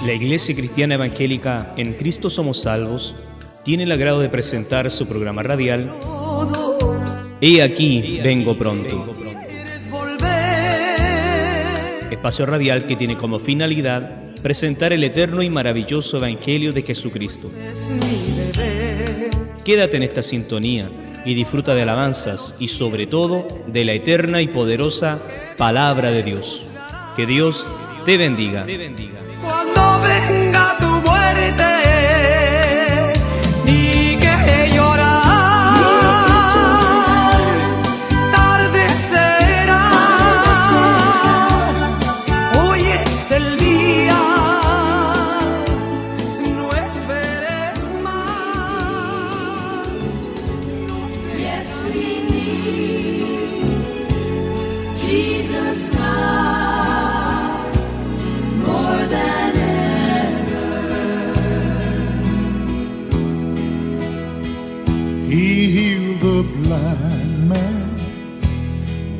La Iglesia Cristiana Evangélica En Cristo Somos Salvos tiene el agrado de presentar su programa radial He aquí, vengo pronto. Espacio radial que tiene como finalidad presentar el eterno y maravilloso Evangelio de Jesucristo. Quédate en esta sintonía y disfruta de alabanzas y sobre todo de la eterna y poderosa Palabra de Dios. Que Dios te bendiga. Cuando venga tu muerte y que llorar, tarde será. Hoy es el día, no esperes más. Yes, we need Jesus now more than He healed the blind man,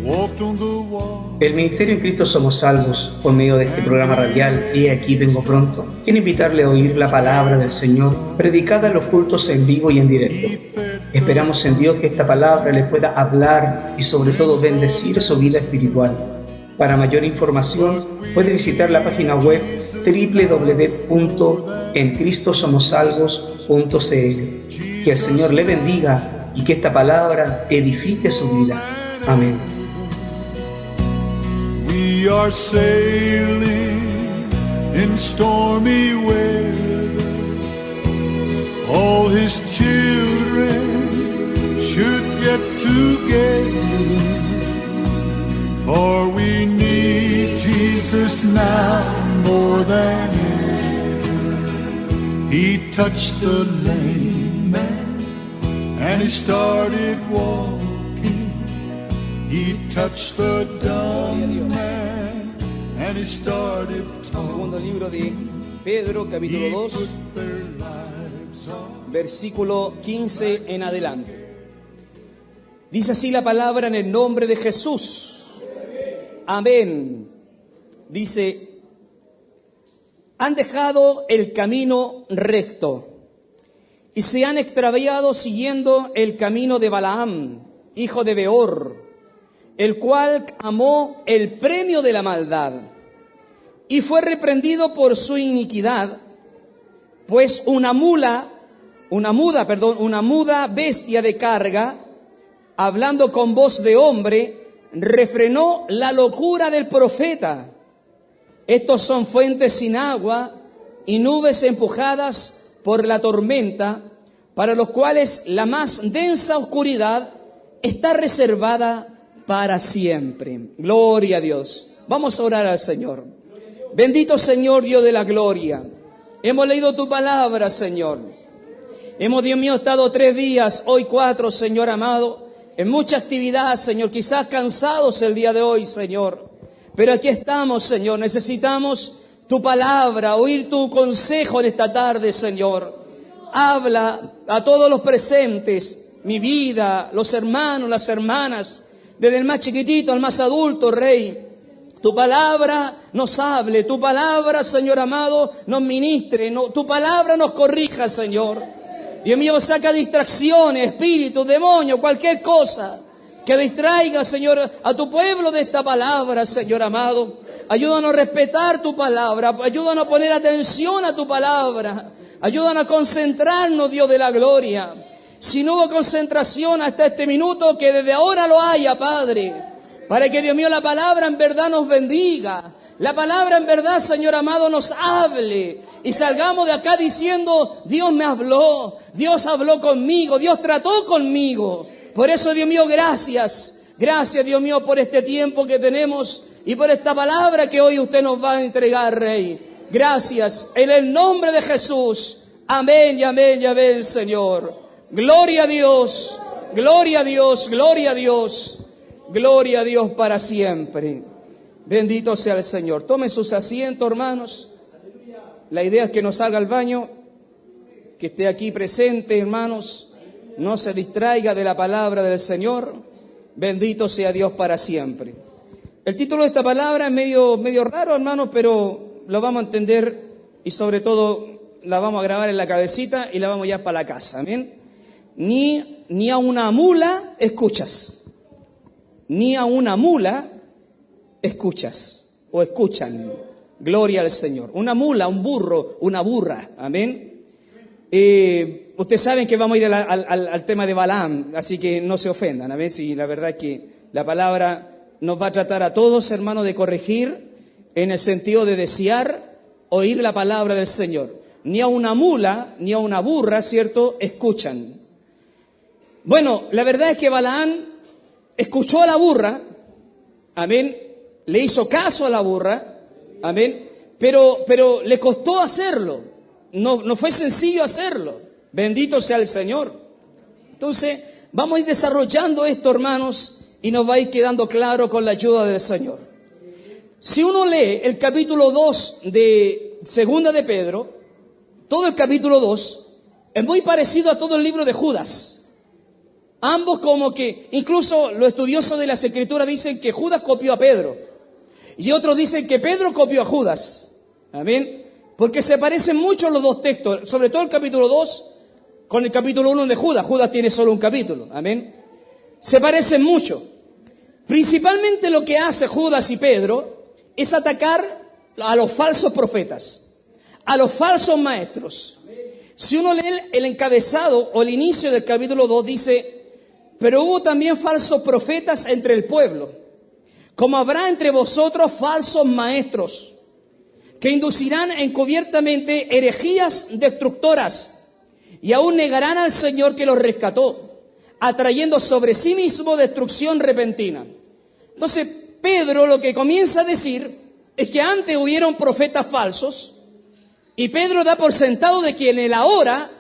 walked on the wall. El Ministerio En Cristo Somos Salvos, por medio de este programa radial He aquí vengo pronto, quiere invitarle a oír la palabra del Señor predicada en los cultos en vivo y en directo. Esperamos en Dios que esta palabra le pueda hablar y sobre todo bendecir su vida espiritual. Para mayor información puede visitar la página web www.encristosomosalvos.cl. Que el Señor le bendiga y que esta palabra edifique su vida. Amén. We are sailing in stormy weather. All His children should get together, for we need Jesus now more than ever. He touched the lame man and he started walking. He touched the dumb man and he started talking. Segundo libro de Pedro, capítulo 2, versículo 15 en adelante. Dice así la palabra en el nombre de Jesús. Amén. Dice, han dejado el camino recto y se han extraviado siguiendo el camino de Balaam, hijo de Beor, el cual amó el premio de la maldad y fue reprendido por su iniquidad, pues una muda bestia de carga, hablando con voz de hombre, refrenó la locura del profeta. Estos son fuentes sin agua y nubes empujadas por la tormenta, para los cuales la más densa oscuridad está reservada para siempre. Gloria a Dios. Vamos a orar al Señor. Bendito Señor, Dios de la gloria. Hemos leído tu palabra, Señor. Hemos, Dios mío, estado 3 días, hoy 4, Señor amado, en mucha actividad, Señor, quizás cansados el día de hoy, Señor. Pero aquí estamos, Señor. Necesitamos tu palabra, oír tu consejo en esta tarde, Señor. Habla a todos los presentes, mi vida, los hermanos, las hermanas, desde el más chiquitito al más adulto, Rey. Tu palabra nos hable, tu palabra, Señor amado, nos ministre, tu palabra nos corrija, Señor. Dios mío, saca distracciones, espíritus, demonios, cualquier cosa que distraiga, Señor, a tu pueblo de esta palabra, Señor amado. Ayúdanos a respetar tu palabra, ayúdanos a poner atención a tu palabra, ayúdanos a concentrarnos, Dios de la gloria. Si no hubo concentración hasta este minuto, que desde ahora lo haya, Padre, para que, Dios mío, la palabra en verdad nos bendiga. La palabra en verdad, Señor amado, nos hable y salgamos de acá diciendo, Dios me habló, Dios habló conmigo, Dios trató conmigo. Por eso, Dios mío, gracias. Gracias, Dios mío, por este tiempo que tenemos y por esta palabra que hoy usted nos va a entregar, Rey. Gracias. En el nombre de Jesús. Amén y amén y amén, Señor. Gloria a Dios, gloria a Dios, gloria a Dios, gloria a Dios para siempre. Bendito sea el Señor. Tomen sus asientos, hermanos. La idea es que no salga al baño, que esté aquí presente, hermanos. No se distraiga de la palabra del Señor. Bendito sea Dios para siempre. El título de esta palabra es medio raro, hermanos, pero lo vamos a entender y sobre todo la vamos a grabar en la cabecita y la vamos ya para la casa. Amén. Ni a una mula escuchas. Ni a una mula escuchas o escuchan. Gloria al Señor. Una mula, un burro, una burra. Amén. Ustedes saben que vamos a ir al tema de Balaam, así que no se ofendan. Amén. Si la verdad es que la palabra nos va a tratar a todos, hermanos, de corregir en el sentido de desear oír la palabra del Señor. Ni a una mula, ni a una burra, ¿cierto?, escuchan. Bueno, la verdad es que Balaam escuchó a la burra, amén, le hizo caso a la burra, amén, pero le costó hacerlo, no fue sencillo hacerlo, bendito sea el Señor. Entonces, vamos a ir desarrollando esto, hermanos, y nos va a ir quedando claro con la ayuda del Señor. Si uno lee el capítulo 2 de Segunda de Pedro, todo el capítulo 2 es muy parecido a todo el libro de Judas. Ambos como que, incluso los estudiosos de las Escrituras dicen que Judas copió a Pedro. Y otros dicen que Pedro copió a Judas. Amén. Porque se parecen mucho los dos textos, sobre todo el capítulo 2 con el capítulo 1 de Judas. Judas tiene solo un capítulo. Amén. Se parecen mucho. Principalmente lo que hace Judas y Pedro es atacar a los falsos profetas, a los falsos maestros. Si uno lee el encabezado o el inicio del capítulo 2, dice: pero hubo también falsos profetas entre el pueblo, como habrá entre vosotros falsos maestros, que inducirán encubiertamente herejías destructoras, y aún negarán al Señor que los rescató, atrayendo sobre sí mismo destrucción repentina. Entonces, Pedro lo que comienza a decir es que antes hubieron profetas falsos, y Pedro da por sentado de que en el ahora,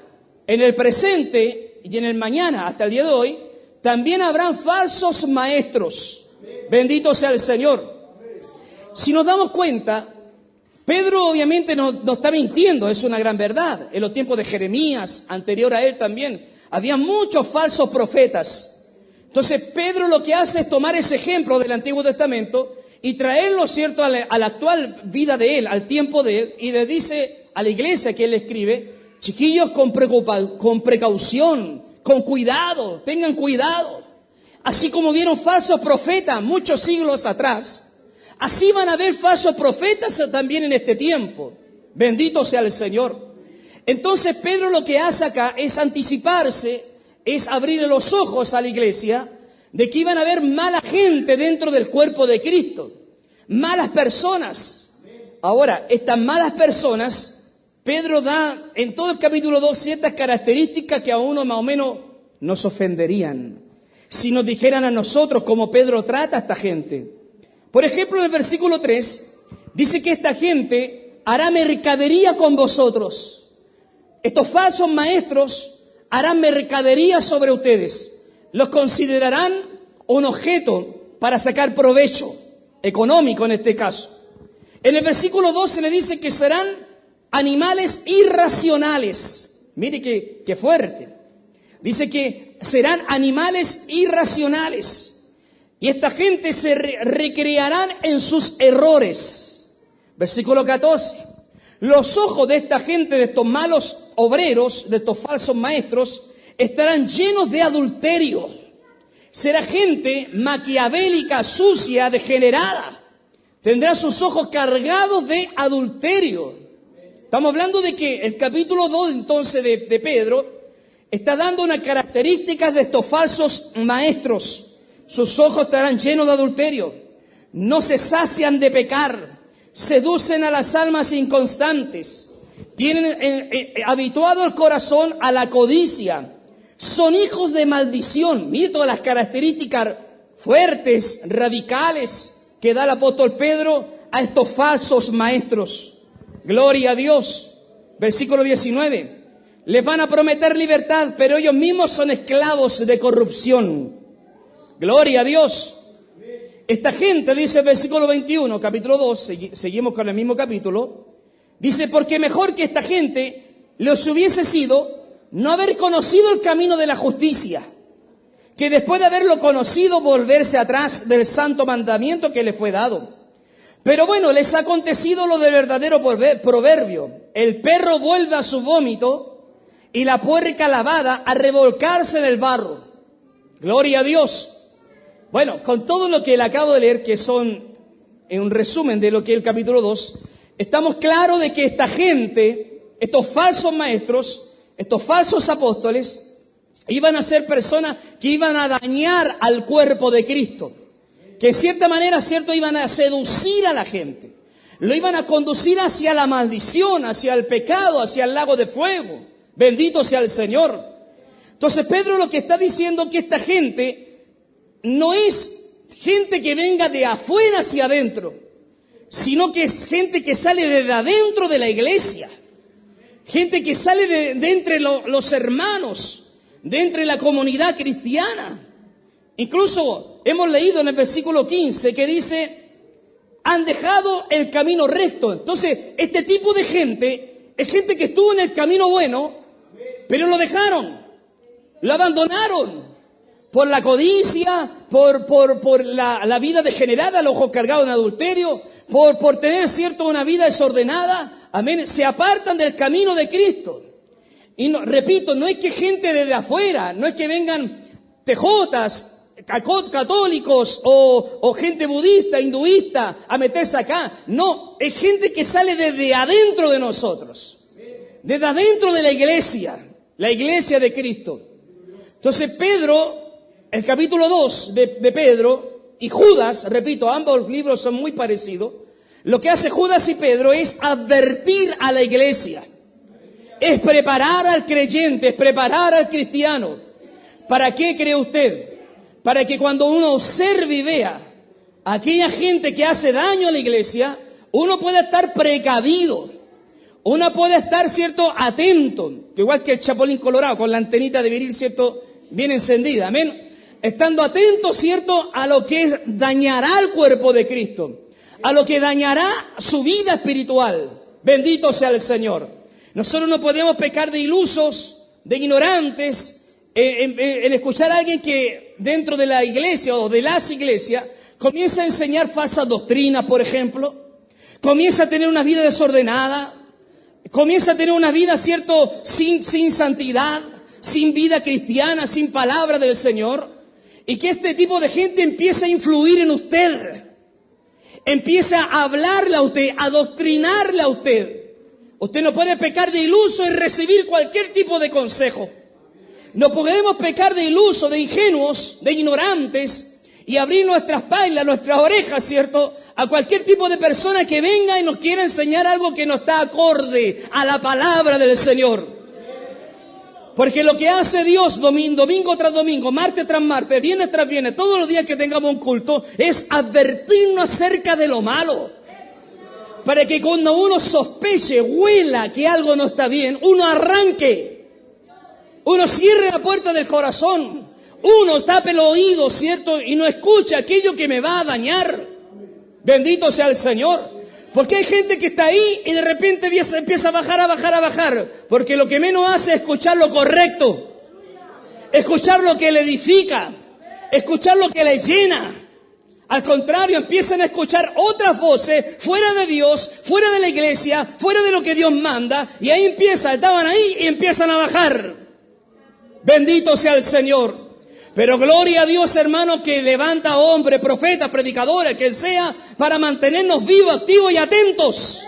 en el presente y en el mañana, hasta el día de hoy, también habrán falsos maestros. Bendito sea el Señor. Si nos damos cuenta, Pedro obviamente no está mintiendo, es una gran verdad. En los tiempos de Jeremías, anterior a él también, había muchos falsos profetas. Entonces Pedro lo que hace es tomar ese ejemplo del Antiguo Testamento y traerlo, ¿cierto?, a la actual vida de él, al tiempo de él, y le dice a la iglesia que él escribe: chiquillos, con precaución, con cuidado, tengan cuidado. Así como vieron falsos profetas muchos siglos atrás, así van a haber falsos profetas también en este tiempo. Bendito sea el Señor. Entonces Pedro lo que hace acá es anticiparse, es abrirle los ojos a la iglesia de que iban a haber mala gente dentro del cuerpo de Cristo, malas personas. Ahora, estas malas personas, Pedro da en todo el capítulo 2 ciertas características que a uno más o menos nos ofenderían si nos dijeran a nosotros cómo Pedro trata a esta gente. Por ejemplo, en el versículo 3 dice que esta gente hará mercadería con vosotros. Estos falsos maestros harán mercadería sobre ustedes. Los considerarán un objeto para sacar provecho económico en este caso. En el versículo 12 le dice que serán animales irracionales. Mire qué fuerte. Dice que serán animales irracionales. Y esta gente se recrearán en sus errores. Versículo 14. Los ojos de esta gente, de estos malos obreros, de estos falsos maestros, estarán llenos de adulterio. Será gente maquiavélica, sucia, degenerada. Tendrá sus ojos cargados de adulterio. Estamos hablando de que el capítulo 2 entonces de Pedro está dando unas características de estos falsos maestros. Sus ojos estarán llenos de adulterio. No se sacian de pecar. Seducen a las almas inconstantes. Tienen habituado el corazón a la codicia. Son hijos de maldición. Mire todas las características fuertes, radicales que da el apóstol Pedro a estos falsos maestros. Gloria a Dios. Versículo 19. Les van a prometer libertad, pero ellos mismos son esclavos de corrupción. Gloria a Dios. Esta gente, dice el versículo 21, capítulo 2, seguimos con el mismo capítulo, dice: porque mejor que esta gente les hubiese sido no haber conocido el camino de la justicia, que después de haberlo conocido volverse atrás del santo mandamiento que le fue dado. Pero bueno, les ha acontecido lo del verdadero proverbio. El perro vuelve a su vómito y la puerca lavada a revolcarse en el barro. Gloria a Dios. Bueno, con todo lo que le acabo de leer, que son en un resumen de lo que es el capítulo 2, estamos claros de que esta gente, estos falsos maestros, estos falsos apóstoles, iban a ser personas que iban a dañar al cuerpo de Cristo. Que en cierta manera, cierto, iban a seducir a la gente. Lo iban a conducir hacia la maldición, hacia el pecado, hacia el lago de fuego. Bendito sea el Señor. Entonces Pedro lo que está diciendo que esta gente no es gente que venga de afuera hacia adentro, sino que es gente que sale desde adentro de la iglesia. Gente que sale de entre los hermanos, de entre la comunidad cristiana. Incluso hemos leído en el versículo 15 que dice, han dejado el camino recto. Entonces, este tipo de gente es gente que estuvo en el camino bueno, pero lo dejaron, lo abandonaron por la codicia, por la vida degenerada, los ojos cargados en adulterio, por tener, cierto, una vida desordenada. Amén. Se apartan del camino de Cristo. Y no, repito, no es que gente desde afuera, no es que vengan tejotas, católicos o gente budista, hinduista a meterse acá. No, es gente que sale desde adentro de nosotros, desde adentro de la iglesia de Cristo. Entonces Pedro, el capítulo 2 de Pedro y Judas, repito, ambos libros son muy parecidos. Lo que hace Judas y Pedro es advertir a la iglesia, es preparar al creyente, es preparar al cristiano. ¿Para qué cree usted? Para que cuando uno observe y vea a aquella gente que hace daño a la iglesia, uno pueda estar precavido, uno puede estar, cierto, atento, igual que el chapulín colorado, con la antenita de viril, cierto, bien encendida, amén, estando atento, cierto, a lo que dañará el cuerpo de Cristo, a lo que dañará su vida espiritual. Bendito sea el Señor. Nosotros no podemos pecar de ilusos, de ignorantes, en escuchar a alguien que dentro de la iglesia o de las iglesias comienza a enseñar falsas doctrinas, por ejemplo, comienza a tener una vida desordenada, comienza a tener una vida, cierto, sin santidad, sin vida cristiana, sin palabra del Señor, y que este tipo de gente empieza a influir en usted, empieza a hablarle a usted, a adoctrinarle a usted. Usted no puede pecar de iluso y recibir cualquier tipo de consejo. No podemos pecar de iluso, de ingenuos, de ignorantes y abrir nuestras pailas, nuestras orejas, ¿cierto?, a cualquier tipo de persona que venga y nos quiera enseñar algo que no está acorde a la palabra del Señor. Porque lo que hace Dios domingo tras domingo, martes tras martes, viernes tras viernes, todos los días que tengamos un culto, es advertirnos acerca de lo malo. Para que cuando uno sospeche, huela que algo no está bien, uno arranque. Uno cierre la puerta del corazón. Uno tape el oído, ¿cierto? Y no escucha aquello que me va a dañar. Bendito sea el Señor. Porque hay gente que está ahí y de repente empieza a bajar. Porque lo que menos hace es escuchar lo correcto. Escuchar lo que le edifica. Escuchar lo que le llena. Al contrario, empiezan a escuchar otras voces fuera de Dios, fuera de la iglesia, fuera de lo que Dios manda. Y ahí estaban ahí y empiezan a bajar. Bendito sea el Señor. Pero gloria a Dios, hermano, que levanta hombres, profetas, predicadores, que sea, para mantenernos vivos, activos y atentos.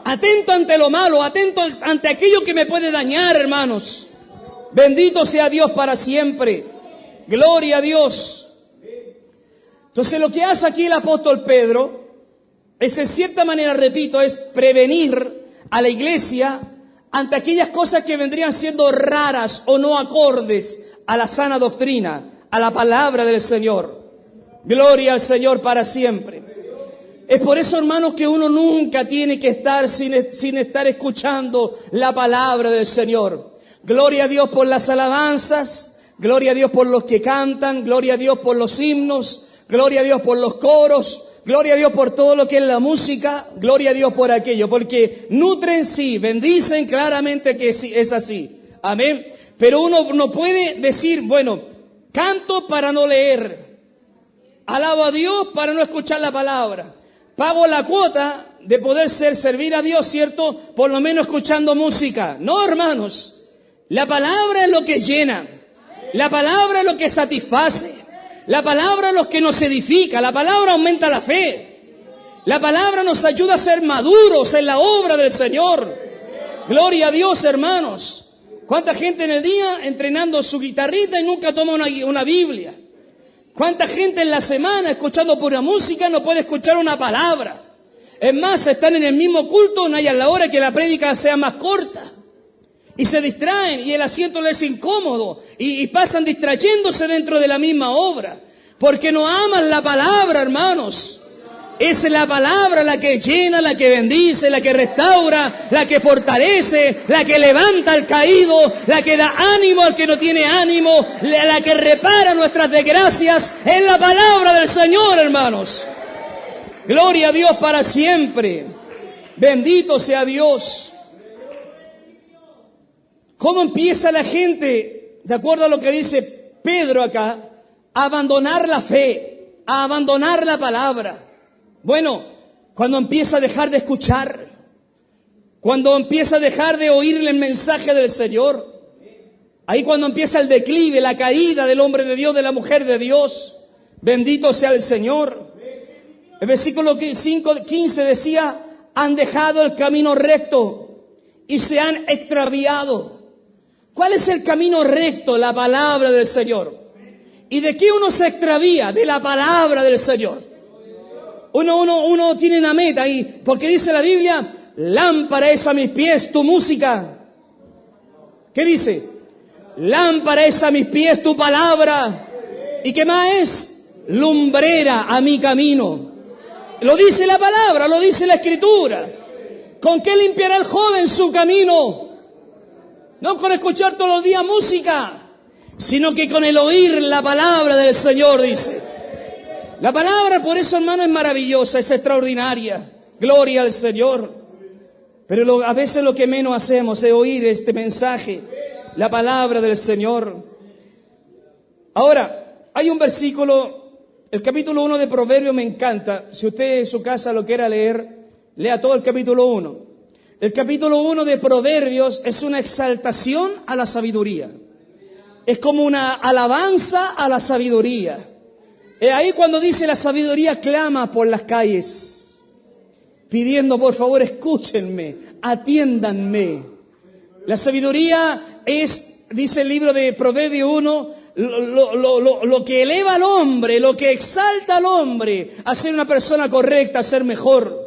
Atentos ante lo malo, atentos ante aquello que me puede dañar, hermanos. Bendito sea Dios para siempre. Gloria a Dios. Entonces lo que hace aquí el apóstol Pedro es, en cierta manera, repito, es prevenir a la iglesia ante aquellas cosas que vendrían siendo raras o no acordes a la sana doctrina, a la palabra del Señor. Gloria al Señor para siempre. Es por eso, hermanos, que uno nunca tiene que estar sin estar escuchando la palabra del Señor. Gloria a Dios por las alabanzas, gloria a Dios por los que cantan, gloria a Dios por los himnos, gloria a Dios por los coros, gloria a Dios por todo lo que es la música, gloria a Dios por aquello, porque nutren, sí, bendicen claramente que sí, es así. Amén. Pero uno no puede decir, bueno, canto para no leer, alabo a Dios para no escuchar la palabra, pago la cuota de poder servir a Dios, ¿cierto? Por lo menos escuchando música. No, hermanos. La palabra es lo que llena. La palabra es lo que satisface. La palabra es lo que nos edifica. La palabra aumenta la fe. La palabra nos ayuda a ser maduros en la obra del Señor. Gloria a Dios, hermanos. ¿Cuánta gente en el día entrenando su guitarrita y nunca toma una Biblia? ¿Cuánta gente en la semana escuchando pura música no puede escuchar una palabra? Es más, están en el mismo culto, no hay a la hora que la prédica sea más corta. Y se distraen y el asiento les es incómodo. Y pasan distrayéndose dentro de la misma obra. Porque no aman la palabra, hermanos. Es la palabra la que llena, la que bendice, la que restaura, la que fortalece, la que levanta al caído, la que da ánimo al que no tiene ánimo, la que repara nuestras desgracias. Es la palabra del Señor, hermanos. Gloria a Dios para siempre. Bendito sea Dios. ¿Cómo empieza la gente, de acuerdo a lo que dice Pedro acá, a abandonar la fe, a abandonar la palabra? Bueno, cuando empieza a dejar de escuchar, cuando empieza a dejar de oír el mensaje del Señor, ahí cuando empieza el declive, la caída del hombre de Dios, de la mujer de Dios. Bendito sea el Señor. El versículo 15 decía, han dejado el camino recto y se han extraviado. ¿Cuál es el camino recto? La palabra del Señor. ¿Y de qué uno se extravía? De la palabra del Señor. Uno tiene una meta ahí, porque dice la Biblia, lámpara es a mis pies tu música. ¿Qué dice? Lámpara es a mis pies tu palabra. ¿Y qué más es? Lumbrera a mi camino. Lo dice la palabra, lo dice la Escritura. ¿Con qué limpiará el joven su camino? No con escuchar todos los días música, sino que con el oír la palabra del Señor, dice. La palabra, por eso, hermano, es maravillosa, es extraordinaria. Gloria al Señor. Pero a veces lo que menos hacemos es oír este mensaje, la palabra del Señor. Ahora, hay un versículo, el capítulo 1 de Proverbios me encanta. Si usted en su casa lo quiera leer, lea todo el capítulo 1. El capítulo 1 de Proverbios es una exaltación a la sabiduría. Es como una alabanza a la sabiduría. Ahí cuando dice la sabiduría clama por las calles, pidiendo por favor escúchenme, atiéndanme. La sabiduría es, dice el libro de Proverbios 1, lo que eleva al hombre, lo que exalta al hombre a ser una persona correcta, a ser mejor.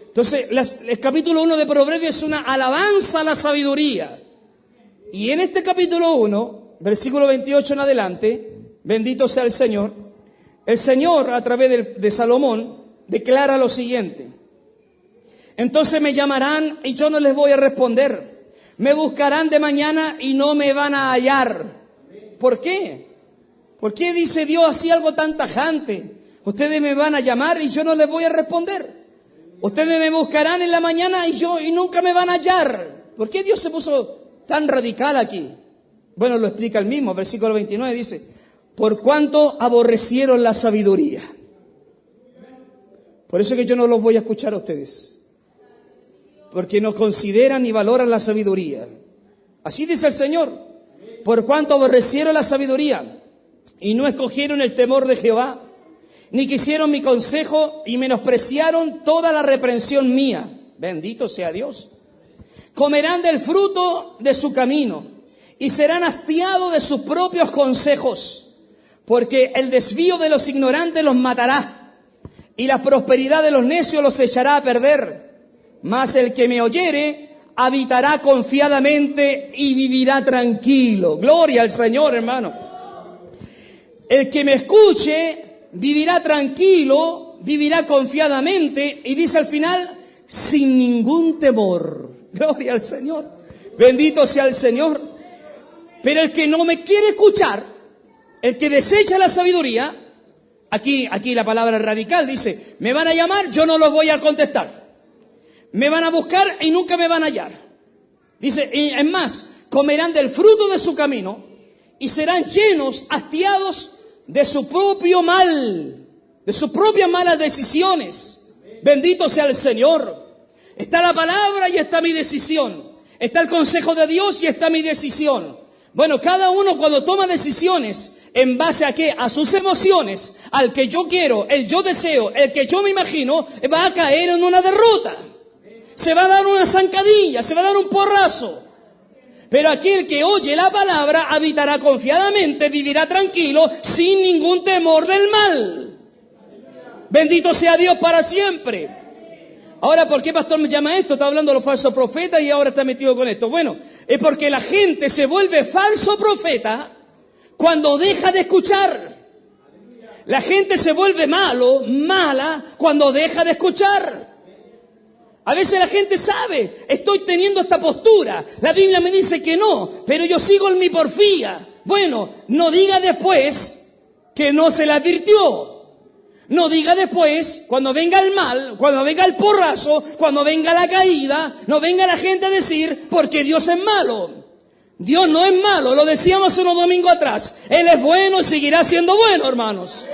Entonces, el capítulo 1 de Proverbios es una alabanza a la sabiduría. Y en este capítulo 1, versículo 28 en adelante, bendito sea el Señor a través de Salomón declara lo siguiente. Entonces me llamarán y yo no les voy a responder. Me buscarán de mañana y no me van a hallar. ¿Por qué? ¿Por qué dice Dios así algo tan tajante? Ustedes me van a llamar y yo no les voy a responder. Ustedes me buscarán en la mañana y nunca me van a hallar. ¿Por qué Dios se puso tan radical aquí? Bueno, lo explica el mismo, versículo 29 dice, por cuanto aborrecieron la sabiduría. Por eso es que yo no los voy a escuchar a ustedes. Porque no consideran ni valoran la sabiduría. Así dice el Señor. Por cuanto aborrecieron la sabiduría y no escogieron el temor de Jehová, ni quisieron mi consejo y menospreciaron toda la reprensión mía. Bendito sea Dios. Comerán del fruto de su camino y serán hastiados de sus propios consejos, porque el desvío de los ignorantes los matará y la prosperidad de los necios los echará a perder. Mas el que me oyere habitará confiadamente y vivirá tranquilo. Gloria al Señor, hermano. El que me escuche vivirá tranquilo, vivirá confiadamente y dice al final, sin ningún temor. Gloria al Señor. Bendito sea el Señor. Pero el que no me quiere escuchar, el que desecha la sabiduría, aquí la palabra radical dice, me van a llamar, yo no los voy a contestar. Me van a buscar y nunca me van a hallar. Dice, y es más, comerán del fruto de su camino y serán llenos, hastiados de su propio mal, de sus propias malas decisiones. Bendito sea el Señor. Está la palabra y está mi decisión. Está el consejo de Dios y está mi decisión. Bueno, cada uno cuando toma decisiones, ¿en base a qué? A sus emociones, al que yo quiero, el yo deseo, el que yo me imagino, va a caer en una derrota. Se va a dar una zancadilla, se va a dar un porrazo. Pero aquel que oye la palabra habitará confiadamente, vivirá tranquilo, sin ningún temor del mal. Bendito sea Dios para siempre. Ahora, ¿por qué pastor me llama esto? Está hablando de los falsos profetas y ahora está metido con esto. Bueno, es porque la gente se vuelve falso profeta cuando deja de escuchar. La gente se vuelve mala, cuando deja de escuchar. A veces la gente sabe, estoy teniendo esta postura. La Biblia me dice que no, pero yo sigo en mi porfía. Bueno, no diga después que no se le advirtió. No diga después, cuando venga el mal, cuando venga el porrazo, cuando venga la caída, no venga la gente a decir, porque Dios es malo. Dios no es malo, lo decíamos unos domingos atrás. Él es bueno y seguirá siendo bueno, hermanos.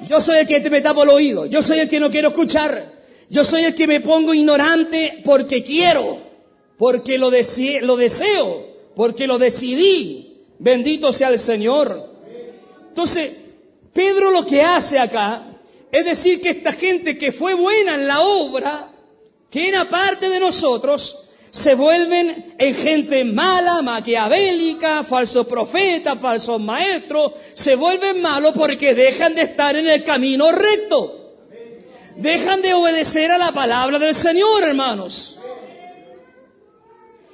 Yo soy el que me tapo el oído, yo soy el que no quiero escuchar. Yo soy el que me pongo ignorante porque quiero, porque lo deseo, porque lo decidí. Bendito sea el Señor. Entonces, Pedro lo que hace acá es decir que esta gente que fue buena en la obra, que era parte de nosotros, se vuelven en gente mala, maquiavélica, falsos profetas, falsos maestros, se vuelven malos porque dejan de estar en el camino recto. Dejan de obedecer a la palabra del Señor, hermanos.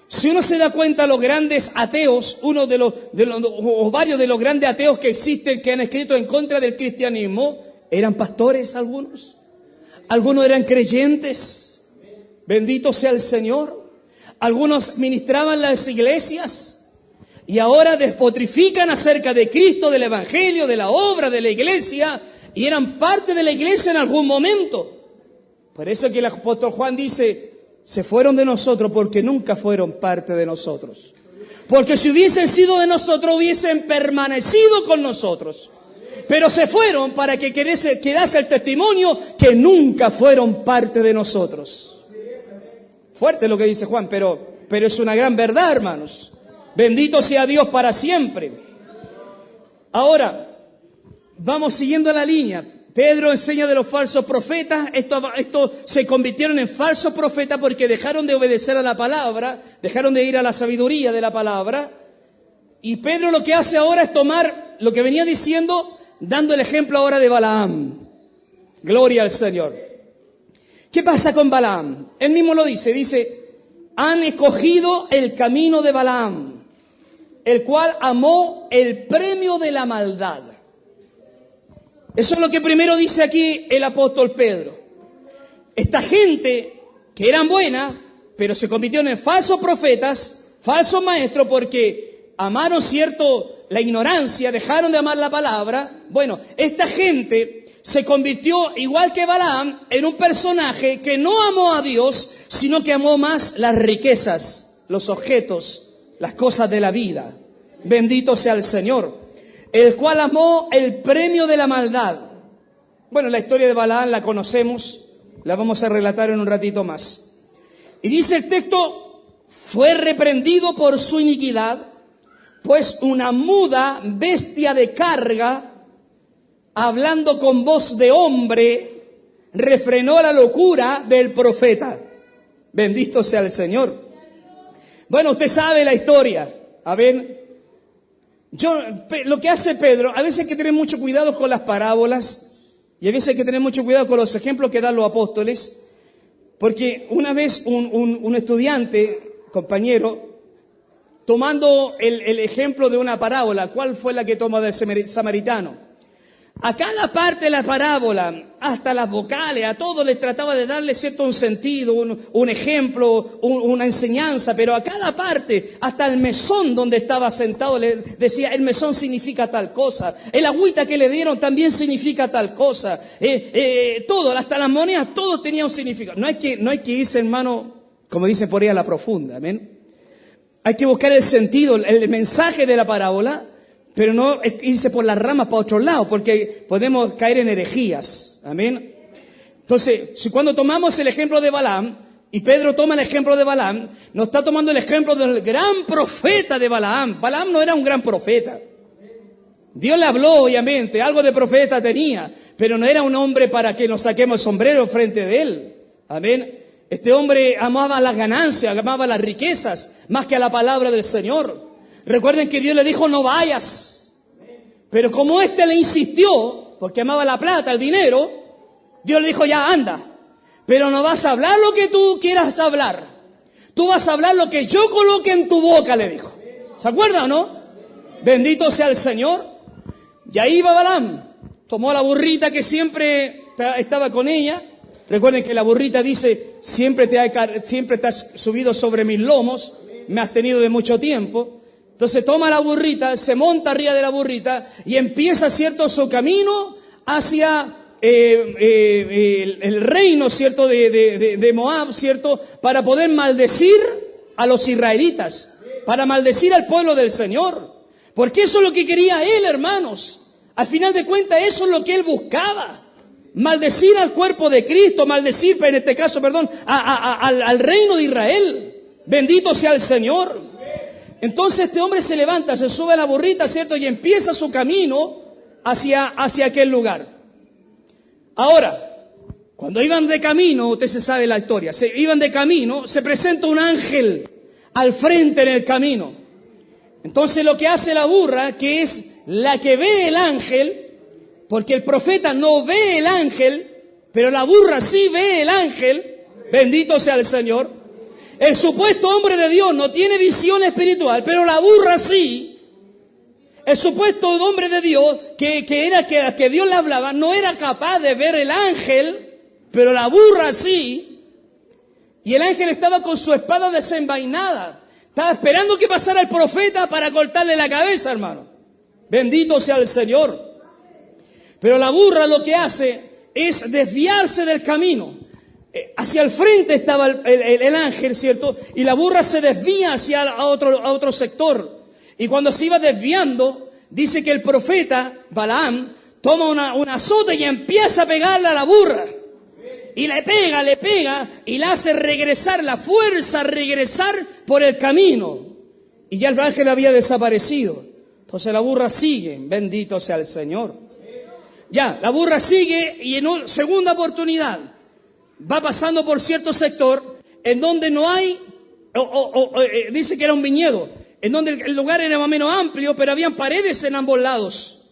Si uno se da cuenta, los grandes ateos, o varios de los grandes ateos que existen, que han escrito en contra del cristianismo, eran pastores algunos. Algunos eran creyentes. Bendito sea el Señor. Algunos ministraban las iglesias. Y ahora despotrifican acerca de Cristo, del Evangelio, de la obra de la iglesia. Y eran parte de la iglesia en algún momento. Por eso que el apóstol Juan dice, se fueron de nosotros porque nunca fueron parte de nosotros. Porque si hubiesen sido de nosotros, hubiesen permanecido con nosotros. Pero se fueron para que quedase el testimonio que nunca fueron parte de nosotros. Fuerte lo que dice Juan, pero es una gran verdad, hermanos. Bendito sea Dios para siempre. Ahora, vamos siguiendo la línea. Pedro enseña de los falsos profetas. Esto se convirtieron en falsos profetas porque dejaron de obedecer a la palabra, dejaron de ir a la sabiduría de la palabra. Y Pedro lo que hace ahora es tomar lo que venía diciendo, dando el ejemplo ahora de Balaam. Gloria al Señor. ¿Qué pasa con Balaam? Él mismo lo dice, han escogido el camino de Balaam, el cual amó el premio de la maldad. Eso es lo que primero dice aquí el apóstol Pedro. Esta gente que eran buenas, pero se convirtieron en falsos profetas, falsos maestros, porque amaron la ignorancia, dejaron de amar la palabra. Bueno, esta gente se convirtió, igual que Balaam, en un personaje que no amó a Dios, sino que amó más las riquezas, los objetos, las cosas de la vida. Bendito sea el Señor. El cual amó el premio de la maldad. Bueno, la historia de Balaam la conocemos, la vamos a relatar en un ratito más. Y dice el texto, fue reprendido por su iniquidad, pues una muda bestia de carga, hablando con voz de hombre, refrenó la locura del profeta. Bendito sea el Señor. Bueno, usted sabe la historia. A ver, lo que hace Pedro, a veces hay que tener mucho cuidado con las parábolas y a veces hay que tener mucho cuidado con los ejemplos que dan los apóstoles, porque una vez un estudiante, compañero, tomando el ejemplo de una parábola, ¿cuál fue la que toma del samaritano? A cada parte de la parábola, hasta las vocales, a todo le trataba de darle cierto un sentido, un ejemplo, una enseñanza, pero a cada parte, hasta el mesón donde estaba sentado, le decía, el mesón significa tal cosa, el agüita que le dieron también significa tal cosa, todo, hasta las monedas, todo tenía un significado. No hay que irse, hermano, como dice por ahí, a la profunda, amén. Hay que buscar el sentido, el mensaje de la parábola, pero no irse por las ramas para otro lado, porque podemos caer en herejías. Amén. Entonces, si cuando tomamos el ejemplo de Balaam, y Pedro toma el ejemplo de Balaam, nos está tomando el ejemplo del gran profeta de Balaam. Balaam no era un gran profeta. Dios le habló, obviamente, algo de profeta tenía, pero no era un hombre para que nos saquemos el sombrero frente de él. Amén. Este hombre amaba las ganancias, amaba las riquezas, más que a la palabra del Señor. Recuerden que Dios le dijo, no vayas. Pero como éste le insistió, porque amaba la plata, el dinero, Dios le dijo, ya anda. Pero no vas a hablar lo que tú quieras hablar. Tú vas a hablar lo que yo coloque en tu boca, le dijo. ¿Se acuerdan o no? Bendito sea el Señor. Y ahí va Balaam. Tomó la burrita que siempre estaba con ella. Recuerden que la burrita dice, siempre te has subido sobre mis lomos, me has tenido de mucho tiempo. Entonces toma la burrita, se monta arriba de la burrita y empieza, ¿cierto?, su camino hacia el reino, ¿cierto?, de Moab, ¿cierto?, para poder maldecir a los israelitas, para maldecir al pueblo del Señor. Porque eso es lo que quería él, hermanos. Al final de cuentas, eso es lo que él buscaba. Maldecir al cuerpo de Cristo, maldecir, en este caso, perdón, al reino de Israel. Bendito sea el Señor. Entonces este hombre se levanta, se sube a la burrita, ¿cierto? Y empieza su camino hacia aquel lugar. Ahora, cuando iban de camino, usted se sabe la historia, iban de camino, se presenta un ángel al frente en el camino. Entonces lo que hace la burra, que es la que ve el ángel, porque el profeta no ve el ángel, pero la burra sí ve el ángel, bendito sea el Señor. El supuesto hombre de Dios no tiene visión espiritual, pero la burra sí. El supuesto hombre de Dios, que Dios le hablaba, no era capaz de ver el ángel, pero la burra sí. Y el ángel estaba con su espada desenvainada. Estaba esperando que pasara el profeta para cortarle la cabeza, hermano. Bendito sea el Señor. Pero la burra lo que hace es desviarse del camino. Hacia el frente estaba el ángel, ¿cierto? Y la burra se desvía a otro sector. Y cuando se iba desviando, dice que el profeta Balaam toma una azota y empieza a pegarle a la burra. Y le pega y la hace regresar, la fuerza a regresar por el camino. Y ya el ángel había desaparecido. Entonces la burra sigue, bendito sea el Señor. Ya, la burra sigue y en una segunda oportunidad va pasando por cierto sector en donde no hay, dice que era un viñedo, en donde el lugar era más o menos amplio, pero habían paredes en ambos lados.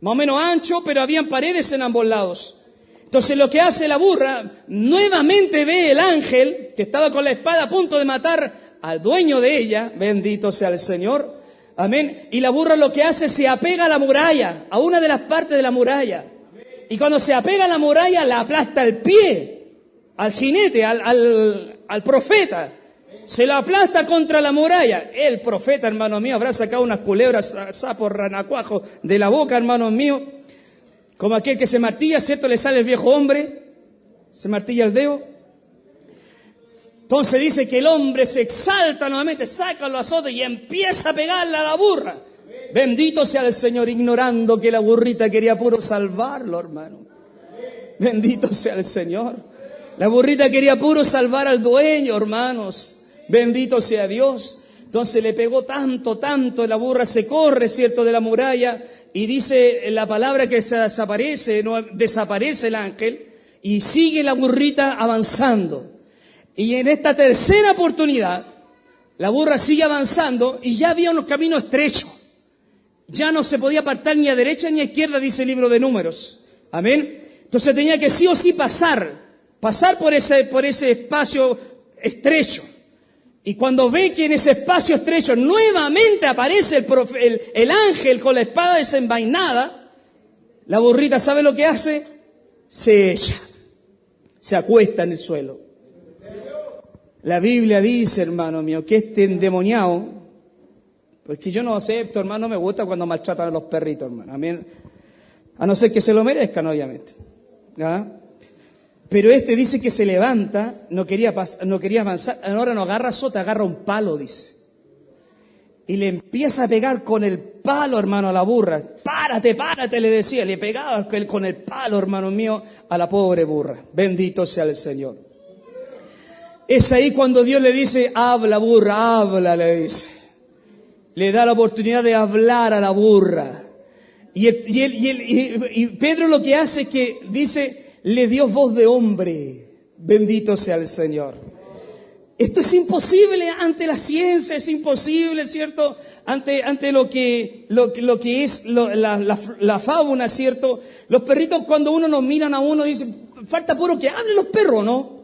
Más o menos ancho, pero habían paredes en ambos lados. Entonces lo que hace la burra, nuevamente ve el ángel que estaba con la espada a punto de matar al dueño de ella, bendito sea el Señor. Amén. Y la burra lo que hace, se apega a la muralla, a una de las partes de la muralla. Y cuando se apega a la muralla, la aplasta el pie al jinete, al profeta. Se lo aplasta contra la muralla. El profeta, hermano mío, habrá sacado unas culebras, sapos, ranacuajos de la boca, hermano mío. Como aquel que se martilla, ¿cierto? Le sale el viejo hombre, se martilla el dedo. Entonces dice que el hombre se exalta nuevamente, saca los azotes y empieza a pegarle a la burra. Bendito sea el Señor, ignorando que la burrita quería puro salvarlo, hermano. Bendito sea el Señor. La burrita quería puro salvar al dueño, hermanos. Bendito sea Dios. Entonces le pegó tanto, la burra se corre, ¿cierto?, de la muralla. Y dice la palabra que se desaparece, no, desaparece el ángel. Y sigue la burrita avanzando. Y en esta tercera oportunidad, la burra sigue avanzando y ya había unos caminos estrechos. Ya no se podía apartar ni a derecha ni a izquierda, dice el libro de Números. Amén. Entonces tenía que sí o sí pasar por ese espacio estrecho. Y cuando ve que en ese espacio estrecho nuevamente aparece el ángel con la espada desenvainada, la burrita, ¿sabe lo que hace? Se echa, se acuesta en el suelo. La Biblia dice, hermano mío, que este endemoniado, porque yo no acepto, hermano, me gusta cuando maltratan a los perritos, hermano. A no ser que se lo merezcan, obviamente. ¿Ah? Pero este dice que se levanta, no quería avanzar, ahora no agarra azota, agarra un palo, dice. y le empieza a pegar con el palo, hermano, a la burra. Párate, párate, le decía. Le pegaba con el palo, hermano mío, a la pobre burra. Bendito sea el Señor. Es ahí cuando Dios le dice, habla burra, habla, le dice. Le da la oportunidad de hablar a la burra. Y Pedro lo que hace es que dice, le dio voz de hombre. Bendito sea el Señor. Esto es imposible ante la ciencia, es imposible, ¿cierto? Ante lo que es la fauna, ¿cierto? Los perritos cuando uno nos miran a uno dicen, falta puro que hablen los perros, ¿no?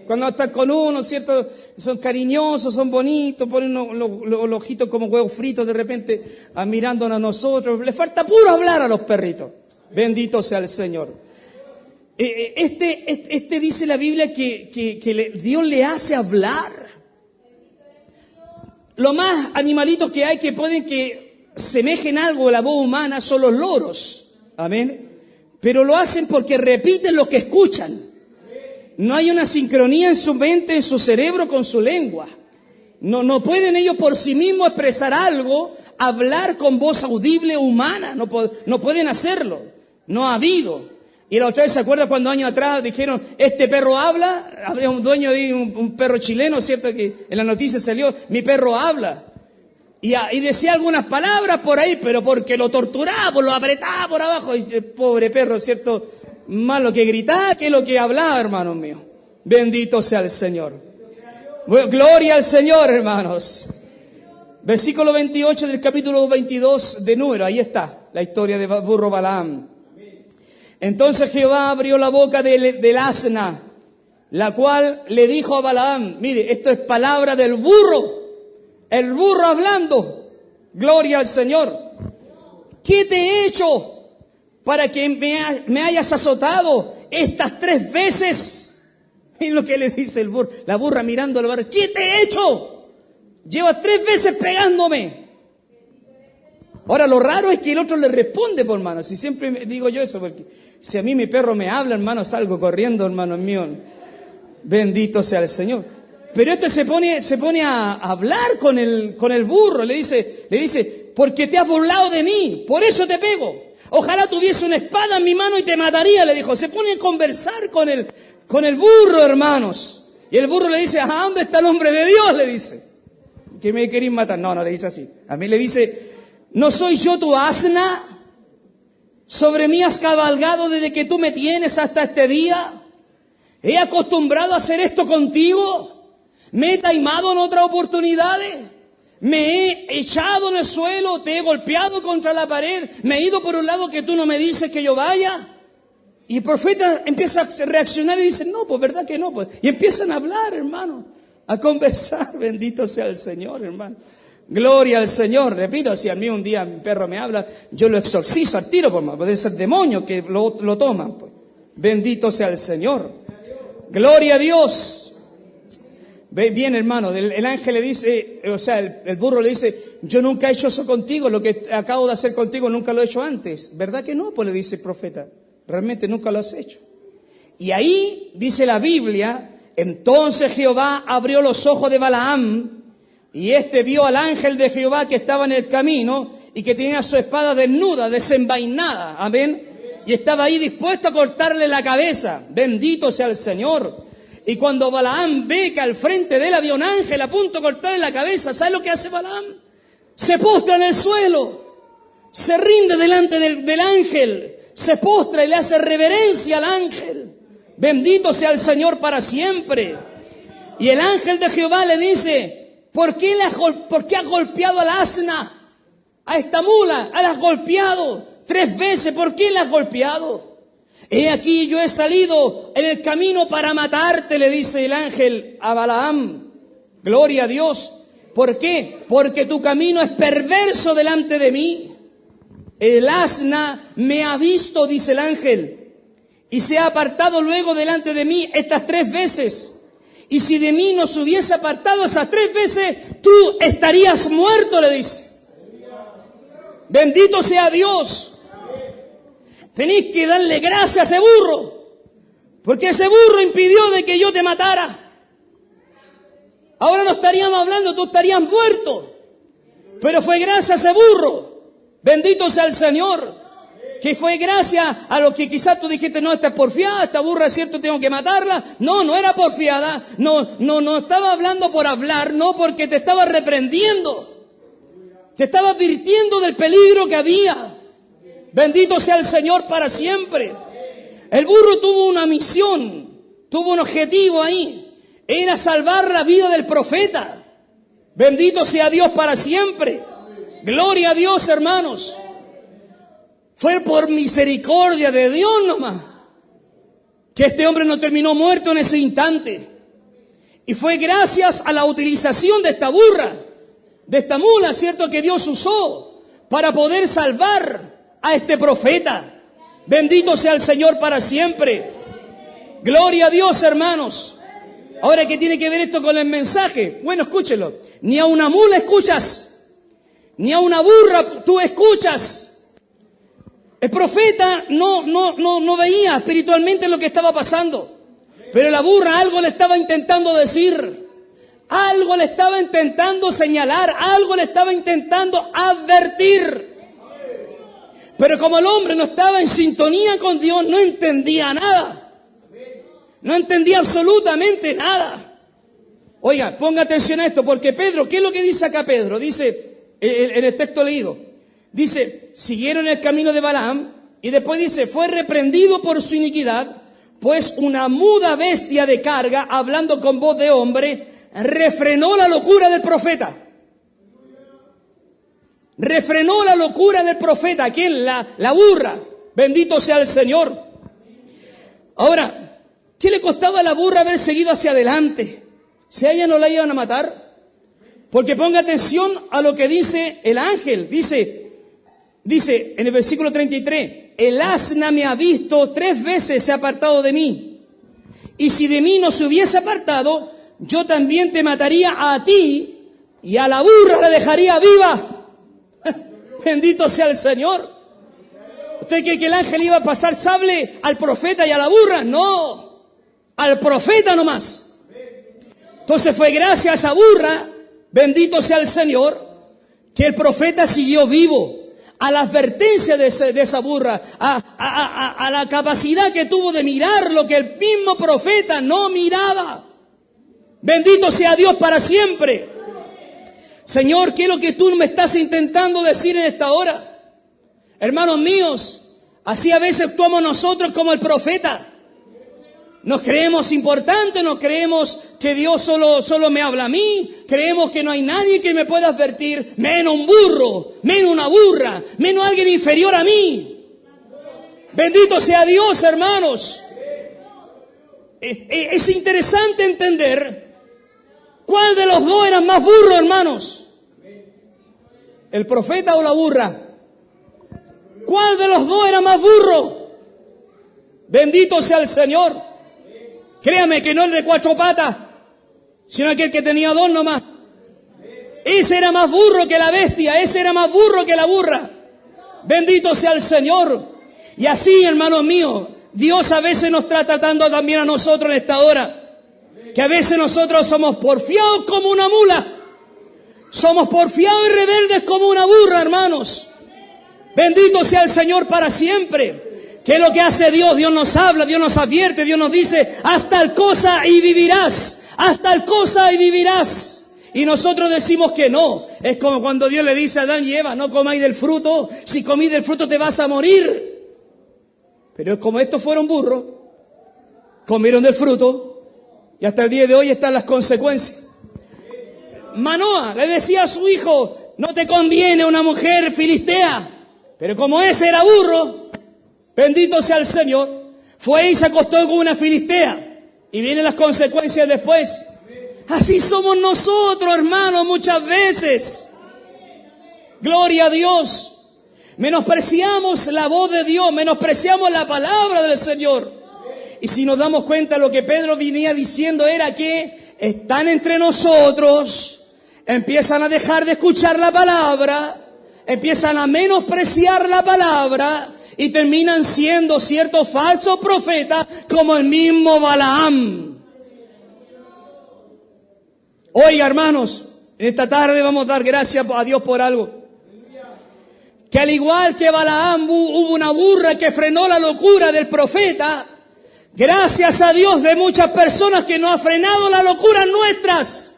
Cuando están con uno, ¿cierto? Son cariñosos, son bonitos, ponen los ojitos como huevos fritos de repente mirándonos a nosotros. Le falta puro hablar a los perritos. Bendito sea el Señor. Dice la Biblia que Dios le hace hablar. Lo más animalitos que hay que pueden que semejen algo a la voz humana son los loros. Amén. Pero lo hacen porque repiten lo que escuchan. No hay una sincronía en su mente, en su cerebro con su lengua. No pueden ellos por sí mismos expresar algo, hablar con voz audible humana. No pueden hacerlo. No ha habido. Y la otra vez, ¿se acuerda cuando años atrás dijeron, este perro habla? Había un dueño de un perro chileno, ¿cierto? Que en la noticia salió, mi perro habla. Y decía algunas palabras por ahí, pero porque lo torturaba, lo apretaba por abajo. Y el pobre perro, ¿cierto? Más lo que gritaba que lo que hablaba, hermanos míos. Bendito sea el Señor. Gloria al Señor, hermanos. Versículo 28 del capítulo 22 de Números. Ahí está la historia de burro Balaam. Entonces Jehová abrió la boca del asna, la cual le dijo a Balaam, mire, esto es palabra del burro, el burro hablando, gloria al Señor. ¿Qué te he hecho para que me hayas azotado estas 3 veces? Es lo que le dice el burro, la burra mirando al barrio, ¿qué te he hecho? Llevas 3 veces pegándome. Ahora, lo raro es que el otro le responde, por hermano. Si siempre digo yo eso, porque si a mí mi perro me habla, hermano, salgo corriendo, hermano mío. Bendito sea el Señor. Pero este se pone a hablar con el burro. Le dice, porque te has burlado de mí, por eso te pego. Ojalá tuviese una espada en mi mano y te mataría, le dijo. Se pone a conversar con el burro, hermanos. Y el burro le dice, ¿a dónde está el hombre de Dios? Le dice. ¿Que me queréis matar? No, le dice así. A mí le dice, ¿no soy yo tu asna? ¿Sobre mí has cabalgado desde que tú me tienes hasta este día? ¿He acostumbrado a hacer esto contigo? ¿Me he taimado en otras oportunidades? ¿Me he echado en el suelo? ¿Te he golpeado contra la pared? ¿Me he ido por un lado que tú no me dices que yo vaya? Y el profeta empieza a reaccionar y dice, no, pues verdad que no. Pues. Y empiezan a hablar, hermano, a conversar. Bendito sea el Señor, hermano. Gloria al Señor. Repito, si a mí un día mi perro me habla, yo lo exorcizo al tiro, por puede ser demonio que lo toman. Pues. Bendito sea el Señor. Gloria a Dios. Bien, hermano, el ángel le dice, o sea, el burro le dice, yo nunca he hecho eso contigo, lo que acabo de hacer contigo nunca lo he hecho antes. ¿Verdad que no? Pues le dice el profeta, realmente nunca lo has hecho. Y ahí dice la Biblia, entonces Jehová abrió los ojos de Balaam, y éste vio al ángel de Jehová que estaba en el camino, y que tenía su espada desnuda, desenvainada, amén, y estaba ahí dispuesto a cortarle la cabeza. Bendito sea el Señor. Y cuando Balaam ve que al frente de él había un ángel a punto de cortarle la cabeza, ¿sabe lo que hace Balaam? Se postra en el suelo, se rinde delante del ángel, se postra y le hace reverencia al ángel. Bendito sea el Señor para siempre. Y el ángel de Jehová le dice, ¿por qué has golpeado al asna? A esta mula, la has golpeado 3 veces, ¿por qué la has golpeado? He aquí yo he salido en el camino para matarte, le dice el ángel a Balaam. Gloria a Dios. ¿Por qué? Porque tu camino es perverso delante de mí. El asna me ha visto, dice el ángel, y se ha apartado luego delante de mí estas 3 veces. Y si de mí no se hubiese apartado esas 3 veces, tú estarías muerto, le dice. Bendito sea Dios. Tenéis que darle gracias a ese burro, porque ese burro impidió de que yo te matara. Ahora no estaríamos hablando, tú estarías muerto. Pero fue gracias a ese burro. Bendito sea el Señor. Que fue gracias a lo que quizás tú dijiste, no, esta es porfiada, esta burra es cierto, tengo que matarla. No, no era porfiada. No estaba hablando por hablar, no, porque te estaba reprendiendo. Te estaba advirtiendo del peligro que había. Bendito sea el Señor para siempre. El burro tuvo una misión, tuvo un objetivo ahí. Era salvar la vida del profeta. Bendito sea Dios para siempre. Gloria a Dios, hermanos. Fue por misericordia de Dios nomás que este hombre no terminó muerto en ese instante. Y fue gracias a la utilización de esta burra, de esta mula, ¿cierto?, que Dios usó para poder salvar a este profeta. Bendito sea el Señor para siempre. Gloria a Dios, hermanos. Ahora, ¿qué tiene que ver esto con el mensaje? Bueno, escúchelo. Ni a una mula escuchas, ni a una burra tú escuchas. El profeta no veía espiritualmente lo que estaba pasando. Pero la burra algo le estaba intentando decir. Algo le estaba intentando señalar. Algo le estaba intentando advertir. Pero como el hombre no estaba en sintonía con Dios, no entendía nada. No entendía absolutamente nada. Oiga, ponga atención a esto, porque Pedro, ¿qué es lo que dice acá Pedro? Dice, en el texto leído, dice, siguieron el camino de Balaam, y después dice, fue reprendido por su iniquidad, pues una muda bestia de carga, hablando con voz de hombre, refrenó la locura del profeta. Refrenó la locura del profeta. ¿Quién? La burra. Bendito sea el Señor. Ahora, ¿qué le costaba a la burra haber seguido hacia adelante? Si a ella no la iban a matar. Porque ponga atención a lo que dice el ángel. Dice en el versículo 33, el asna me ha visto 3 veces, se ha apartado de mí. Y si de mí no se hubiese apartado, yo también te mataría a ti y a la burra la dejaría viva. Bendito sea el Señor. ¿Usted cree que el ángel iba a pasar sable al profeta y a la burra? No, al profeta nomás. Entonces fue gracias a esa burra, bendito sea el Señor, que el profeta siguió vivo. A la advertencia de esa burra, a la capacidad que tuvo de mirar lo que el mismo profeta no miraba. Bendito sea Dios para siempre. Señor, ¿qué es lo que tú me estás intentando decir en esta hora? Hermanos míos, así a veces actuamos nosotros como el profeta. Nos creemos importantes, nos creemos que Dios solo me habla a mí, creemos que no hay nadie que me pueda advertir, menos un burro, menos una burra, menos alguien inferior a mí. Bendito sea Dios, hermanos. Es interesante entender cuál de los dos era más burro, hermanos. ¿El profeta o la burra? ¿Cuál de los dos era más burro? Bendito sea el Señor. Créame que no el de 4 patas, sino aquel que tenía 2 nomás. Ese era más burro que la bestia, ese era más burro que la burra. Bendito sea el Señor. Y así, hermanos míos, Dios a veces nos está tratando también a nosotros en esta hora. Que a veces nosotros somos porfiados como una mula. Somos porfiados y rebeldes como una burra, hermanos. Bendito sea el Señor para siempre. ¿Qué es lo que hace Dios? Dios nos habla, Dios nos advierte, Dios nos dice, haz tal cosa y vivirás, haz tal cosa y vivirás. Y nosotros decimos que no. Es como cuando Dios le dice a Adán y Eva, no comáis del fruto, si comís del fruto te vas a morir. Pero es como estos fueron burros, comieron del fruto, y hasta el día de hoy están las consecuencias. Manoa le decía a su hijo, no te conviene una mujer filistea, pero como ese era burro, bendito sea el Señor, fue y se acostó con una filistea. Y vienen las consecuencias después. Así somos nosotros, hermanos, muchas veces. Gloria a Dios. Menospreciamos la voz de Dios, menospreciamos la palabra del Señor. Y si nos damos cuenta, lo que Pedro venía diciendo era que están entre nosotros, empiezan a dejar de escuchar la palabra, empiezan a menospreciar la palabra, y terminan siendo ciertos falsos profetas como el mismo Balaam. Oiga, hermanos, En esta tarde vamos a dar gracias a Dios por algo. Que al igual que Balaam hubo una burra que frenó la locura del profeta, gracias a Dios de muchas personas que no ha frenado las locuras nuestras.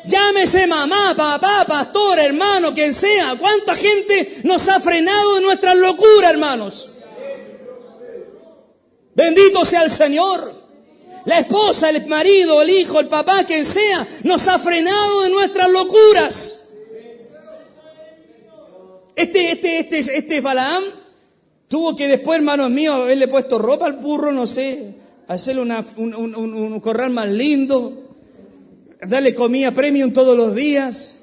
Llámese mamá, papá, pastor, hermano, quien sea. ¿Cuánta gente nos ha frenado de nuestras locuras, hermanos? Bendito sea el Señor. La esposa, el marido, el hijo, el papá, quien sea, nos ha frenado de nuestras locuras. Este Balaam tuvo que después, hermanos míos, haberle puesto ropa al burro, no sé, hacerle un corral más lindo, darle comida premium todos los días,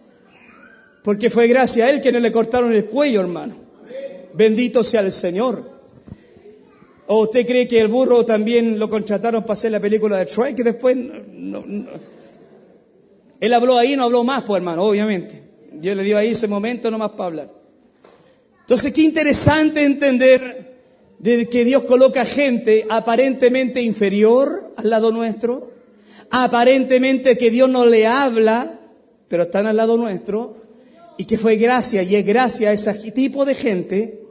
porque fue gracias a él que no le cortaron el cuello, hermano. Bendito sea el Señor. ¿O usted cree que el burro también lo contrataron para hacer la película de Troy, que después no? Él habló ahí, no habló más, pues, hermano, obviamente. Dios le dio ahí ese momento nomás para hablar. Entonces, qué interesante entender de que Dios coloca gente aparentemente inferior al lado nuestro, aparentemente que Dios no le habla, pero están al lado nuestro, y que fue gracia, y es gracia a ese tipo de gente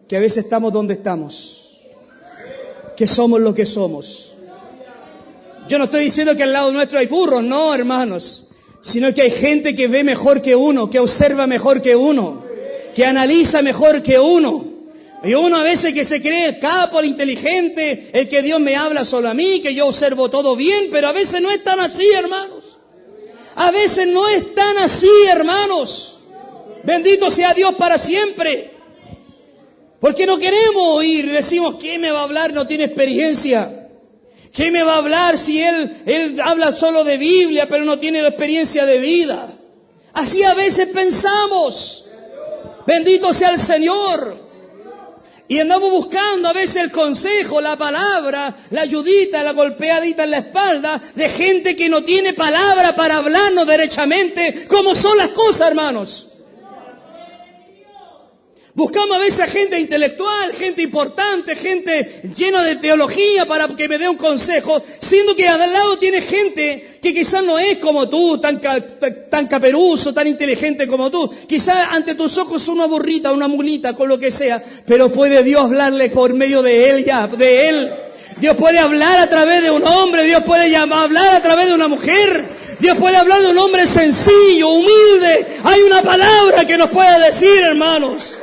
que a veces estamos donde estamos, que somos lo que somos. Yo no estoy diciendo que al lado nuestro hay burros, no, hermanos, sino que hay gente que ve mejor que uno, que observa mejor que uno, que analiza mejor que uno. Y uno a veces que se cree el capo, el inteligente, el que Dios me habla solo a mí, que yo observo todo bien, pero a veces no es tan así, hermanos. A veces no es tan así, hermanos. Bendito sea Dios para siempre. Porque no queremos oír, decimos, ¿quién me va a hablar? No tiene experiencia. ¿Quién me va a hablar si él habla solo de Biblia, pero no tiene la experiencia de vida? Así a veces pensamos. Bendito sea el Señor. Y andamos buscando a veces el consejo, la palabra, la ayudita, la golpeadita en la espalda de gente que no tiene palabra para hablarnos derechamente cómo son las cosas, hermanos. Buscamos a veces a gente intelectual, gente importante, gente llena de teología para que me dé un consejo, siendo que al lado tiene gente que quizás no es como tú, tan caperuso, tan inteligente como tú. Quizás ante tus ojos una burrita, una mulita, con lo que sea, pero puede Dios hablarle por medio de él ya, de él. Dios puede hablar a través de un hombre, Dios puede hablar a través de una mujer, Dios puede hablar de un hombre sencillo, humilde. Hay una palabra que nos puede decir, hermanos.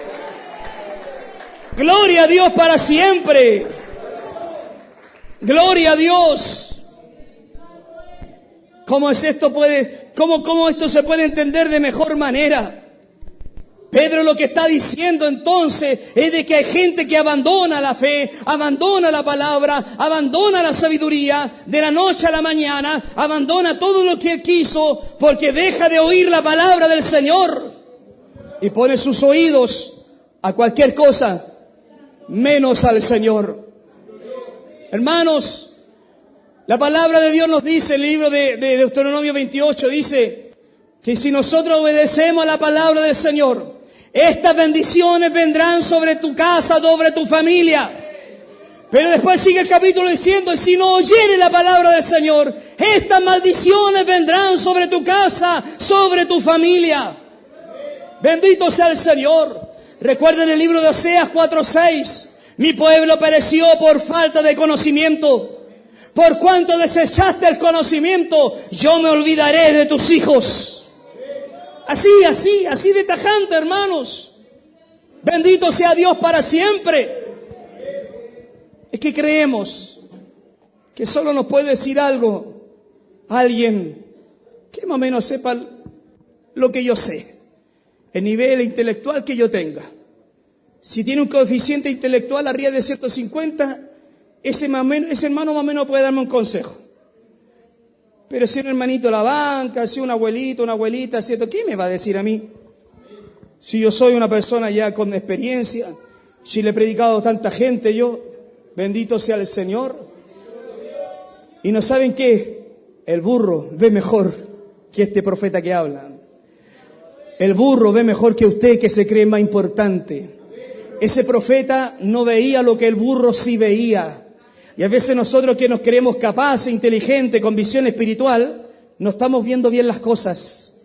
Gloria a Dios para siempre. Gloria a Dios. ¿Cómo es esto cómo esto se puede entender de mejor manera? Pedro lo que está diciendo entonces es de que hay gente que abandona la fe, abandona la palabra, abandona la sabiduría de la noche a la mañana, abandona todo lo que él quiso porque deja de oír la palabra del Señor y pone sus oídos a cualquier cosa menos al Señor. Hermanos, la palabra de Dios nos dice, el libro de Deuteronomio 28 dice que si nosotros obedecemos a la palabra del Señor, estas bendiciones vendrán sobre tu casa, sobre tu familia. Pero después sigue el capítulo diciendo, y si no oyeres la palabra del Señor, estas maldiciones vendrán sobre tu casa, sobre tu familia. Bendito sea el Señor. Recuerden el libro de Oseas 4:6. Mi pueblo pereció por falta de conocimiento. Por cuanto desechaste el conocimiento, yo me olvidaré de tus hijos. Así de tajante, hermanos. Bendito sea Dios para siempre. Es que creemos que solo nos puede decir algo alguien que más o menos sepa lo que yo sé, el nivel intelectual que yo tenga. Si tiene un coeficiente intelectual arriba de 150, ese hermano más o menos puede darme un consejo. Pero si un hermanito de la banca, si un abuelito, una abuelita, ¿cierto? ¿Qué me va a decir a mí? Si yo soy una persona ya con experiencia, si le he predicado a tanta gente yo, bendito sea el Señor. Y no saben qué, el burro ve mejor que este profeta que habla. El burro ve mejor que usted, que se cree más importante. Ese profeta no veía lo que el burro sí veía. Y a veces nosotros que nos creemos capaces, inteligentes, con visión espiritual, no estamos viendo bien las cosas.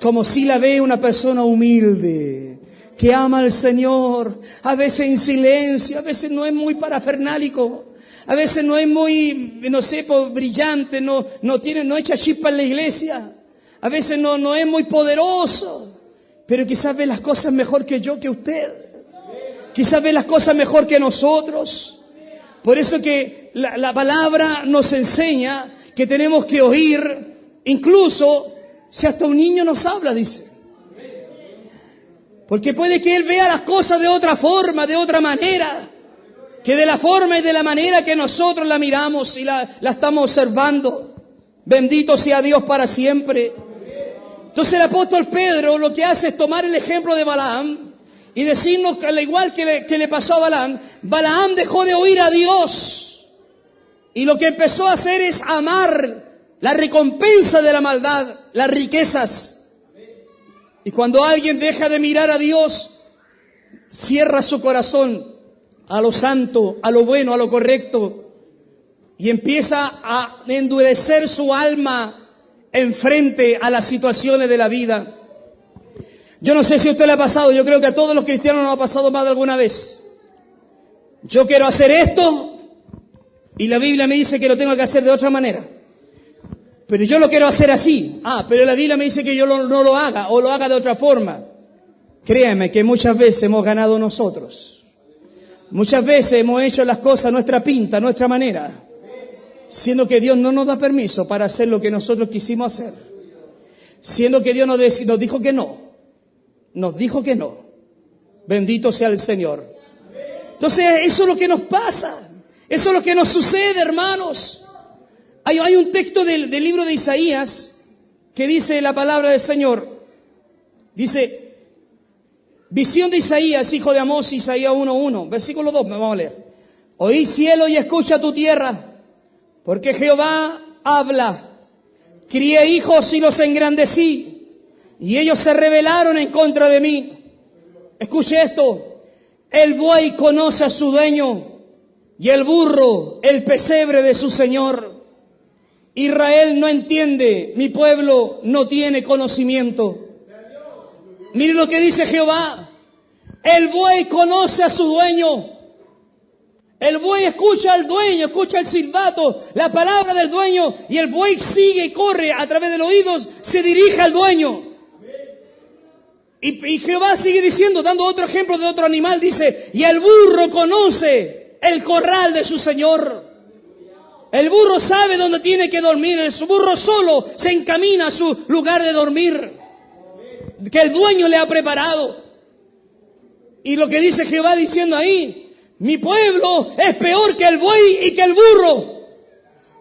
Como si la ve una persona humilde, que ama al Señor, a veces en silencio, a veces no es muy parafernálico, a veces no es muy, no sé, brillante, no echa chispa en la iglesia, a veces no es muy poderoso, pero quizás ve las cosas mejor que yo, que usted, quizás ve las cosas mejor que nosotros. Por eso que la palabra nos enseña que tenemos que oír, incluso si hasta un niño nos habla, dice. Porque puede que él vea las cosas de otra forma, de otra manera, que de la forma y de la manera que nosotros la miramos y la estamos observando. Bendito sea Dios para siempre. Entonces el apóstol Pedro lo que hace es tomar el ejemplo de Balaam y decirnos que al igual que le pasó a Balaam, Balaam dejó de oír a Dios y lo que empezó a hacer es amar la recompensa de la maldad, las riquezas. Y cuando alguien deja de mirar a Dios, cierra su corazón a lo santo, a lo bueno, a lo correcto, y empieza a endurecer su alma en frente a las situaciones de la vida. Yo no sé si a usted le ha pasado, yo creo que a todos los cristianos nos ha pasado más de alguna vez. Yo quiero hacer esto, y la Biblia me dice que lo tengo que hacer de otra manera. Pero yo lo quiero hacer así. Pero la Biblia me dice que yo no lo haga o lo haga de otra forma. Créame que muchas veces hemos ganado nosotros. Muchas veces hemos hecho las cosas a nuestra pinta, a nuestra manera. Siendo que Dios no nos da permiso para hacer lo que nosotros quisimos hacer. Siendo que Dios nos dijo que no. Nos dijo que no. Bendito sea el Señor. Entonces eso es lo que nos pasa. Eso es lo que nos sucede, hermanos. Hay un texto del libro de Isaías que dice la palabra del Señor. Dice, visión de Isaías, hijo de Amós, Isaías 1:1, versículo 2, me vamos a leer. Oí cielo y escucha tu tierra, porque Jehová habla. Crié hijos y los engrandecí, y ellos se rebelaron en contra de mí. Escuche esto, el buey conoce a su dueño, y el burro el pesebre de su señor. Israel no entiende, mi pueblo no tiene conocimiento. Mire lo que dice Jehová. El buey conoce a su dueño. El buey escucha al dueño, escucha el silbato, la palabra del dueño, y el buey sigue y corre a través de los oídos, se dirige al dueño. Y Jehová sigue diciendo, dando otro ejemplo de otro animal, dice, y el burro conoce el corral de su señor. El burro sabe dónde tiene que dormir. El burro solo se encamina a su lugar de dormir, que el dueño le ha preparado. Y lo que dice Jehová diciendo ahí, mi pueblo es peor que el buey y que el burro,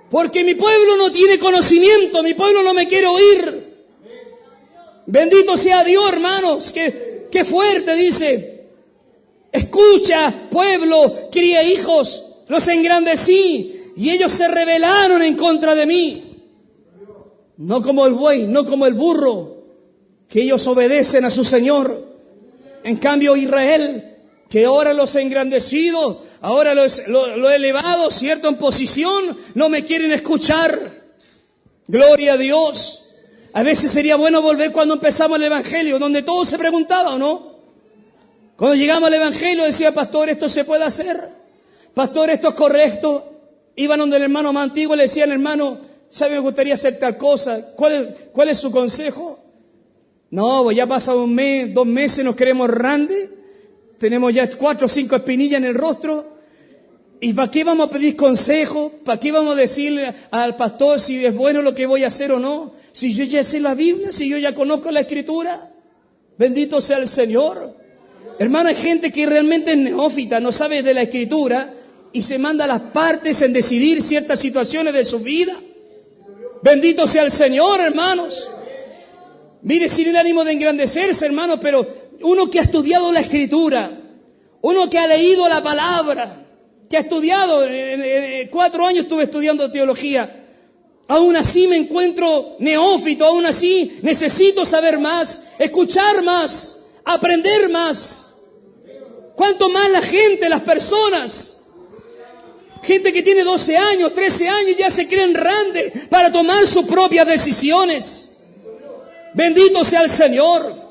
porque mi pueblo no tiene conocimiento, mi pueblo no me quiere oír. Bendito sea Dios, hermanos, qué fuerte dice. Escucha, pueblo, cría hijos, los engrandecí, y ellos se rebelaron en contra de mí. No como el buey, no como el burro, que ellos obedecen a su Señor. En cambio Israel, que ahora los he engrandecido, ahora lo he elevado, cierto, en posición, no me quieren escuchar. Gloria a Dios. A veces sería bueno volver cuando empezamos el Evangelio, donde todo se preguntaba, ¿o no? Cuando llegamos al Evangelio decía, pastor, ¿esto se puede hacer? Pastor, ¿esto es correcto? Iban donde el hermano más antiguo, le decían, hermano, ¿sabe? Me gustaría hacer tal cosa. ¿Cuál es su consejo? No, pues ya ha pasado un mes, 2 meses, nos queremos grandes. Tenemos ya 4 o 5 espinillas en el rostro. ¿Y para qué vamos a pedir consejo? ¿Para qué vamos a decirle al pastor si es bueno lo que voy a hacer o no? Si yo ya sé la Biblia, si yo ya conozco la Escritura. Bendito sea el Señor. Hermano, hay gente que realmente es neófita, no sabe de la Escritura, y se manda a las partes en decidir ciertas situaciones de su vida. Bendito sea el Señor, hermanos. Mire, sin el ánimo de engrandecerse, hermanos, pero uno que ha estudiado la Escritura, uno que ha leído la palabra, que ha estudiado, 4 años estuve estudiando teología, aún así me encuentro neófito, aún así necesito saber más, escuchar más, aprender más. Cuanto más la gente, las personas Gente que tiene 12 años, 13 años, ya se creen grandes para tomar sus propias decisiones. Bendito sea el Señor.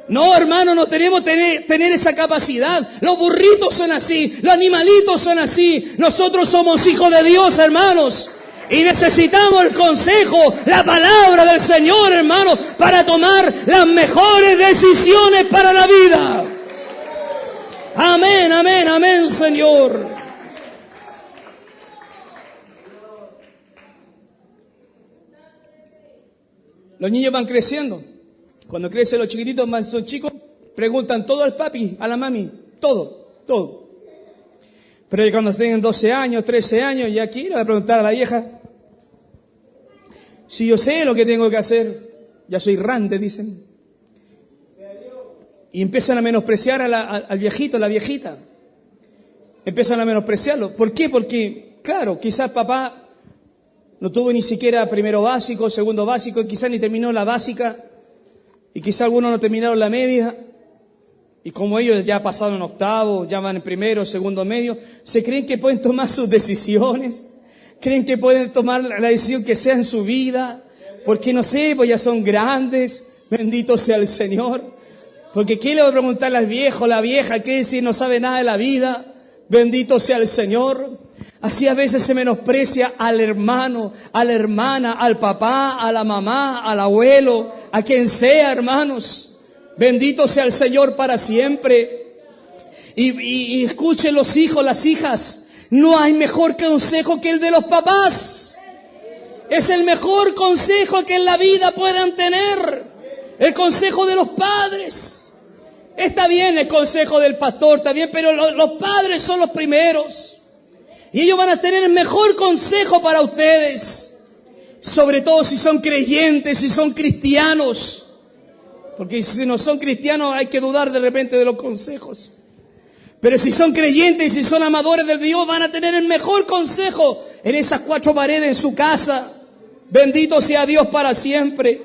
No, hermano, no tenemos que tener esa capacidad. Los burritos son así, los animalitos son así. Nosotros somos hijos de Dios, hermanos. Y necesitamos el consejo, la palabra del Señor, hermano, para tomar las mejores decisiones para la vida. Amén, amén, amén, Señor. Los niños van creciendo. Cuando crecen los chiquititos, son chicos, preguntan todo al papi, a la mami, todo. Pero cuando tengan 12 años, 13 años, ya aquí le voy a preguntar a la vieja. Si yo sé lo que tengo que hacer, ya soy grande, dicen. Y empiezan a menospreciar al viejito, a la viejita. Empiezan a menospreciarlo. ¿Por qué? Porque, claro, quizás papá no tuvo ni siquiera primero básico, segundo básico, quizás ni terminó la básica. Y quizá algunos no terminaron la media, y como ellos ya pasaron octavo, ya van en primero, segundo medio, se creen que pueden tomar sus decisiones, creen que pueden tomar la decisión que sea en su vida, porque no sé, pues ya son grandes, bendito sea el Señor. Porque ¿qué le voy a preguntarle al viejo, la vieja, qué si no sabe nada de la vida? Bendito sea el Señor. Así a veces se menosprecia al hermano, a la hermana, al papá, a la mamá, al abuelo, a quien sea, hermanos. Bendito sea el Señor para siempre. Y escuchen los hijos, las hijas. No hay mejor consejo que el de los papás. Es el mejor consejo que en la vida puedan tener. El consejo de los padres. Está bien el consejo del pastor, está bien, pero los padres son los primeros. Y ellos van a tener el mejor consejo para ustedes. Sobre todo si son creyentes, si son cristianos. Porque si no son cristianos hay que dudar de repente de los consejos. Pero si son creyentes y si son amadores del Dios, van a tener el mejor consejo en esas 4 paredes en su casa. Bendito sea Dios para siempre.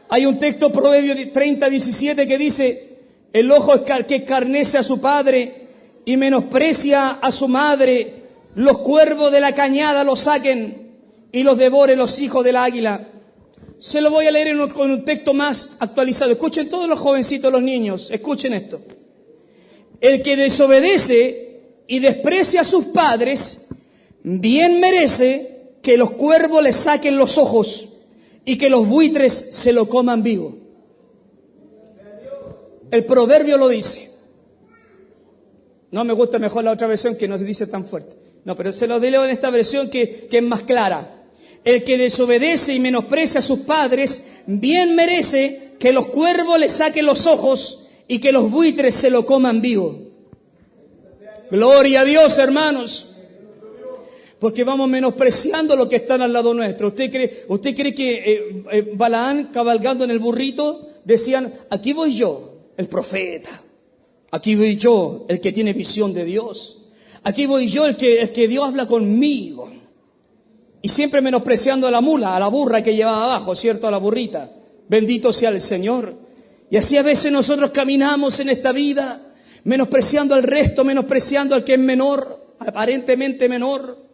Hay un texto, Proverbios 30:17, que dice: el ojo que escarnece a su padre y menosprecia a su madre, los cuervos de la cañada los saquen y los devoren los hijos del águila. Se lo voy a leer con un texto más actualizado. Escuchen todos los jovencitos, los niños, escuchen esto. El que desobedece y desprecia a sus padres, bien merece que los cuervos le saquen los ojos y que los buitres se lo coman vivo. El proverbio lo dice. No me gusta mejor la otra versión que no se dice tan fuerte. No, pero se lo leo en esta versión que es más clara. El que desobedece y menosprecia a sus padres, bien merece que los cuervos le saquen los ojos y que los buitres se lo coman vivo. Gloria a Dios, hermanos. Porque vamos menospreciando lo que están al lado nuestro. ¿Usted cree que Balaán, cabalgando en el burrito, decían: aquí voy yo, el profeta? Aquí voy yo, el que tiene visión de Dios. Aquí voy yo, el que Dios habla conmigo. Y siempre menospreciando a la mula, a la burra que llevaba abajo, ¿cierto? A la burrita. Bendito sea el Señor. Y así a veces nosotros caminamos en esta vida, menospreciando al resto, menospreciando al que es menor, aparentemente menor.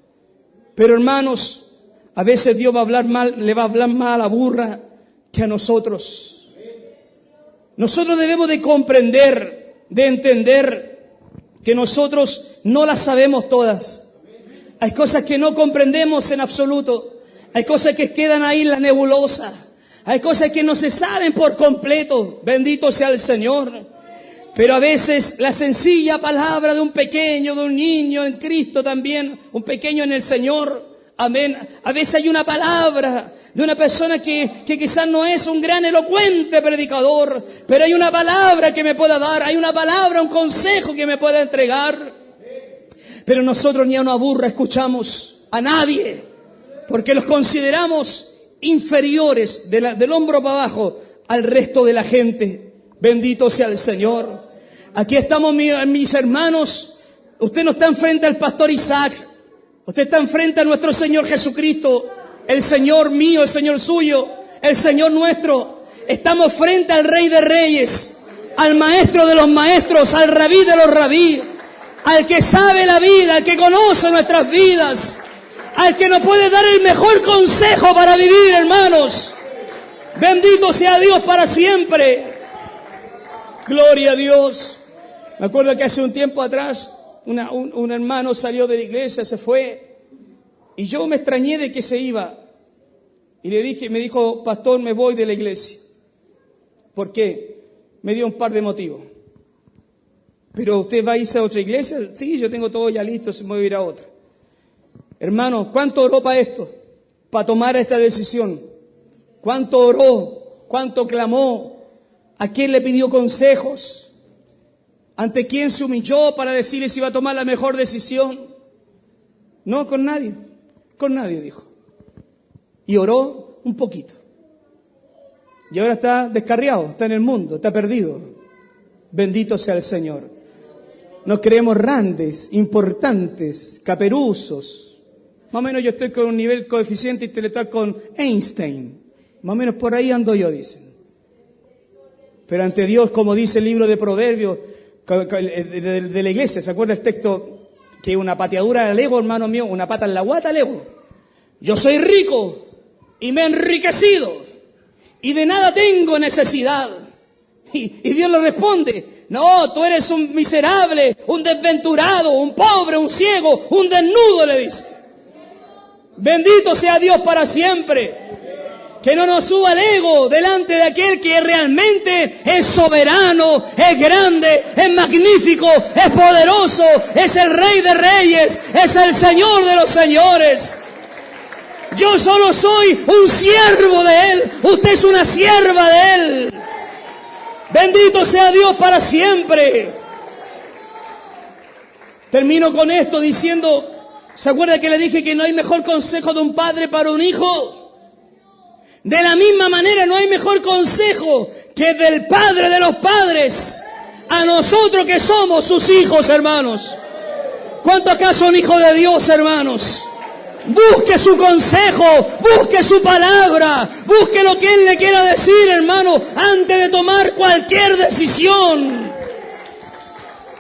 Pero hermanos, a veces Dios va a hablar mal, le va a hablar más a la burra que a nosotros. Nosotros debemos de comprender, de entender que nosotros no las sabemos todas. Hay cosas que no comprendemos en absoluto. Hay cosas que quedan ahí en la nebulosa. Hay cosas que no se saben por completo. Bendito sea el Señor. Pero a veces la sencilla palabra de un pequeño, de un niño en Cristo también, un pequeño en el Señor, amén. A veces hay una palabra de una persona que quizás no es un gran elocuente predicador, pero hay una palabra que me pueda dar, hay una palabra, un consejo que me pueda entregar. Pero nosotros ni a una burra escuchamos a nadie, porque los consideramos inferiores del hombro para abajo al resto de la gente. Bendito sea el Señor. Aquí estamos, mis hermanos. Usted no está enfrente al pastor Isaac. Usted está enfrente a nuestro Señor Jesucristo. El Señor mío, el Señor suyo, el Señor nuestro. Estamos frente al Rey de Reyes, al Maestro de los Maestros, al Rabí de los Rabí. al que sabe la vida, al que conoce nuestras vidas, al que nos puede dar el mejor consejo para vivir, hermanos. Bendito sea Dios para siempre. Gloria a Dios. Me acuerdo que hace un tiempo atrás un hermano salió de la iglesia, se fue, y yo me extrañé de que se iba. Y me dijo, pastor, me voy de la iglesia. ¿Por qué? Me dio un par de motivos. ¿Pero usted va a irse a otra iglesia? Sí, yo tengo todo ya listo, se me voy a ir a otra. Hermano, ¿cuánto oró para esto? Para tomar esta decisión. ¿Cuánto oró? ¿Cuánto clamó? ¿A quién le pidió consejos? ¿Ante quién se humilló para decirle si iba a tomar la mejor decisión? No, con nadie. Con nadie, dijo. Y oró un poquito. Y ahora está descarriado, está en el mundo, está perdido. Bendito sea el Señor. Nos creemos grandes, importantes, caperuzos. Más o menos yo estoy con un nivel coeficiente intelectual con Einstein. Más o menos por ahí ando yo, dicen. Pero ante Dios, como dice el libro de Proverbios de la iglesia, ¿se acuerda el texto? Que una pateadura al ego, hermano mío, una pata en la guata al ego. Yo soy rico y me he enriquecido y de nada tengo necesidad. Y Dios le responde, no, tú eres un miserable, un desventurado, un pobre, un ciego, un desnudo, le dice. Bendito sea Dios para siempre. Que no nos suba el ego delante de aquel que realmente es soberano, es grande, es magnífico, es poderoso, es el Rey de Reyes, es el Señor de los señores. Yo solo soy un siervo de Él, usted es una sierva de Él. Bendito sea Dios para siempre. Termino con esto diciendo, ¿se acuerda que le dije que no hay mejor consejo de un padre para un hijo? De la misma manera no hay mejor consejo que del Padre de los padres a nosotros que somos sus hijos, hermanos. ¿Cuántos acá son hijos de Dios, hermanos? Busque su consejo, busque su palabra, busque lo que Él le quiera decir, hermano, antes de tomar cualquier decisión.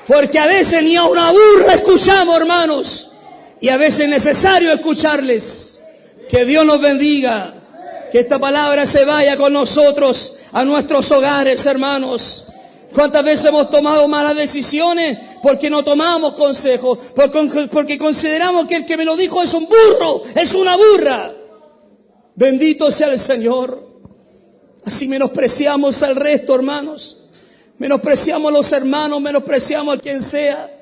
Porque a veces ni a una burra escuchamos, hermanos, y a veces es necesario escucharles. Que Dios nos bendiga. Que esta palabra se vaya con nosotros a nuestros hogares, hermanos. ¿Cuántas veces hemos tomado malas decisiones? Porque no tomamos consejos, porque consideramos que el que me lo dijo es un burro, es una burra. Bendito sea el Señor. Así menospreciamos al resto, hermanos. Menospreciamos a los hermanos, menospreciamos a quien sea.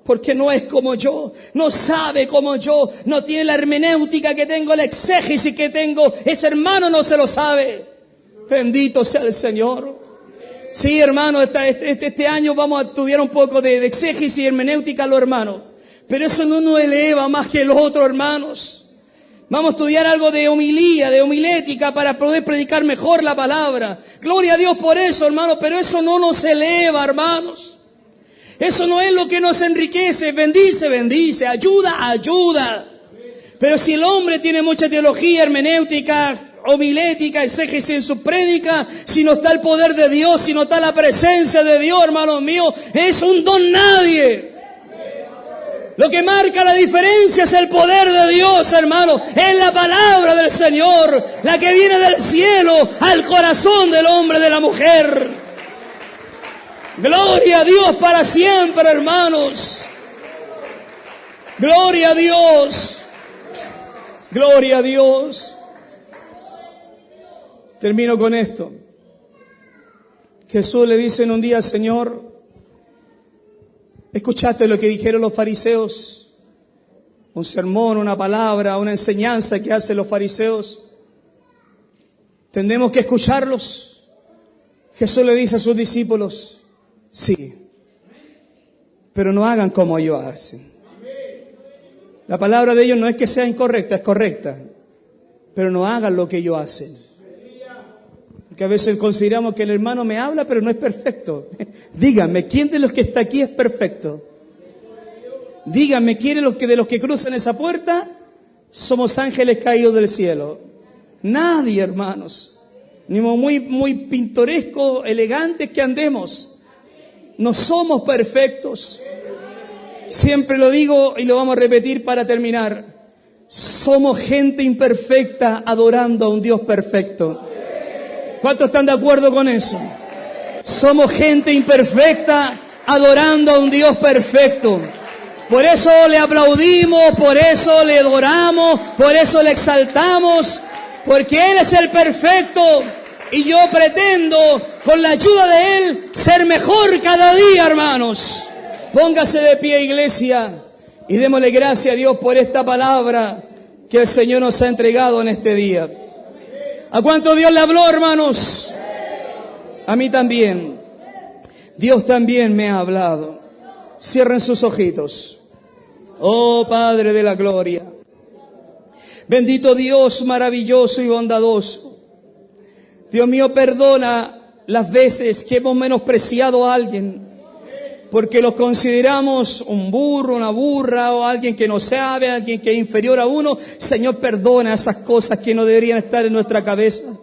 Porque no es como yo, no sabe como yo, no tiene la hermenéutica que tengo, la exégesis que tengo. Ese hermano no se lo sabe. Bendito sea el Señor. Sí, hermano, este año vamos a estudiar un poco de exégesis y hermenéutica a los hermanos. Pero eso no nos eleva más que el otro, hermanos. Vamos a estudiar algo de homilía, de homilética, para poder predicar mejor la palabra. Gloria a Dios por eso, hermano, pero eso no nos eleva, hermanos. Eso no es lo que nos enriquece. Bendice, bendice. Ayuda, ayuda. Pero si el hombre tiene mucha teología, hermenéutica, homilética, exégesis en su prédica, si no está el poder de Dios, si no está la presencia de Dios, hermanos míos, es un don nadie. Lo que marca la diferencia es el poder de Dios, hermano. Es la palabra del Señor, la que viene del cielo al corazón del hombre, de la mujer. Gloria a Dios para siempre, hermanos. Gloria a Dios. Gloria a Dios. Termino con esto. Jesús le dice en un día, Señor, ¿escuchaste lo que dijeron los fariseos? Un sermón, una palabra, una enseñanza que hacen los fariseos. ¿Tenemos que escucharlos? Jesús le dice a sus discípulos, sí, pero no hagan como ellos hacen. La palabra de ellos no es que sea incorrecta, es correcta, pero no hagan lo que ellos hacen. Porque a veces consideramos que el hermano me habla, pero no es perfecto. Díganme, ¿quién de los que está aquí es perfecto? Díganme, ¿quién de los que cruzan esa puerta somos ángeles caídos del cielo? Nadie, hermanos. Ni muy pintorescos, elegantes que andemos. No somos perfectos. Siempre lo digo y lo vamos a repetir para terminar. Somos gente imperfecta adorando a un Dios perfecto. ¿Cuántos están de acuerdo con eso? Somos gente imperfecta adorando a un Dios perfecto. Por eso le aplaudimos, por eso le adoramos, por eso le exaltamos, porque Él es el perfecto y yo pretendo, con la ayuda de Él, ser mejor cada día, hermanos. Póngase de pie, iglesia, y démosle gracias a Dios por esta palabra que el Señor nos ha entregado en este día. ¿A cuánto Dios le habló, hermanos? A mí también. Dios también me ha hablado. Cierren sus ojitos. Oh Padre de la gloria. Bendito Dios maravilloso y bondadoso. Dios mío, perdona las veces que hemos menospreciado a alguien, porque los consideramos un burro, una burra, o alguien que no sabe, alguien que es inferior a uno. Señor, perdona esas cosas que no deberían estar en nuestra cabeza.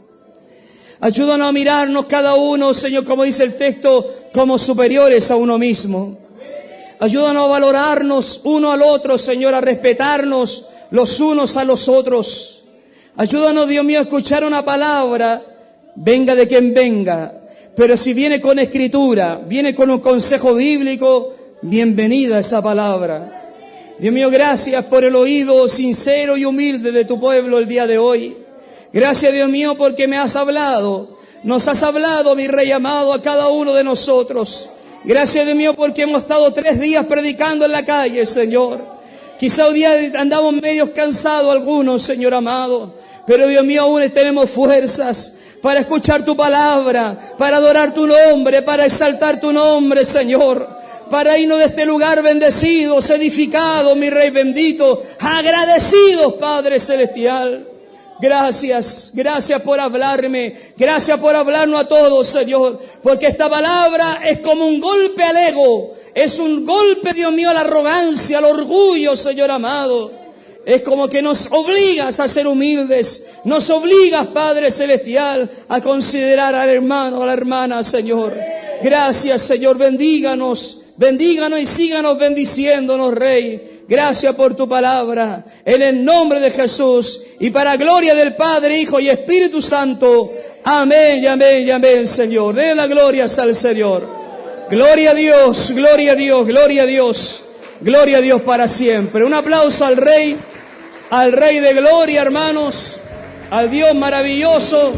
Ayúdanos a mirarnos cada uno, Señor, como dice el texto, como superiores a uno mismo. Ayúdanos a valorarnos uno al otro, Señor, a respetarnos los unos a los otros. Ayúdanos, Dios mío, a escuchar una palabra, venga de quien venga. Pero si viene con escritura, viene con un consejo bíblico, bienvenida esa palabra. Dios mío, gracias por el oído sincero y humilde de tu pueblo el día de hoy. Gracias, Dios mío, porque me has hablado. Nos has hablado, mi Rey amado, a cada uno de nosotros. Gracias, Dios mío, porque hemos estado 3 días predicando en la calle, Señor. Quizá hoy día andamos medio cansados algunos, Señor amado. Pero, Dios mío, aún tenemos fuerzas para escuchar tu palabra, para adorar tu nombre, para exaltar tu nombre, Señor. Para irnos de este lugar bendecidos, edificados, mi Rey bendito, agradecidos, Padre Celestial. Gracias, gracias por hablarme, gracias por hablarnos a todos, Señor, porque esta palabra es como un golpe al ego, es un golpe, Dios mío, a la arrogancia, al orgullo, Señor amado. Es como que nos obligas a ser humildes, nos obligas, Padre Celestial, a considerar al hermano, a la hermana, Señor. Gracias, Señor, bendíganos, bendíganos y síganos bendiciéndonos, Rey. Gracias por tu palabra, en el nombre de Jesús, y para gloria del Padre, Hijo y Espíritu Santo. Amén y amén y amén, Señor. Den la gloria al Señor. Gloria a Dios, gloria a Dios, gloria a Dios, gloria a Dios para siempre. Un aplauso al Rey de gloria, hermanos, al Dios maravilloso.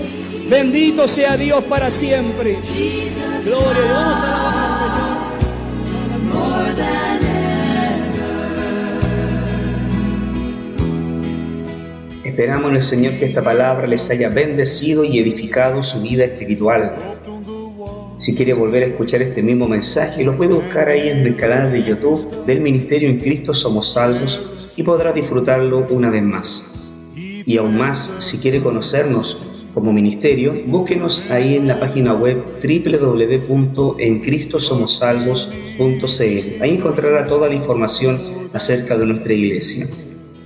Bendito sea Dios para siempre. Gloria, vamos a alabar al Señor. Esperamos en el Señor que esta palabra les haya bendecido y edificado su vida espiritual. Si quiere volver a escuchar este mismo mensaje, lo puede buscar ahí en el canal de YouTube del Ministerio En Cristo Somos Salvos y podrá disfrutarlo una vez más. Y aún más, si quiere conocernos como ministerio, búsquenos ahí en la página web www.encristosomosalvos.cl. Ahí encontrará toda la información acerca de nuestra iglesia.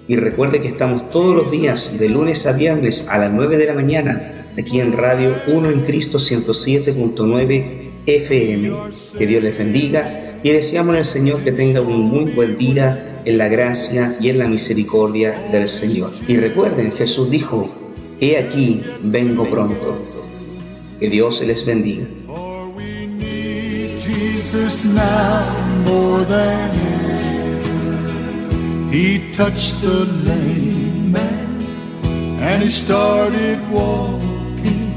Y recuerde que estamos todos los días, de lunes a viernes a las 9 de la mañana, aquí en Radio 1 en Cristo 107.9 FM. Que Dios les bendiga y deseamos al Señor que tenga un muy buen día en la gracia y en la misericordia del Señor. Y recuerden, Jesús dijo, he aquí, vengo pronto. Que Dios les bendiga. For we need Jesus now more than ever. He touched the lame man and he started walking.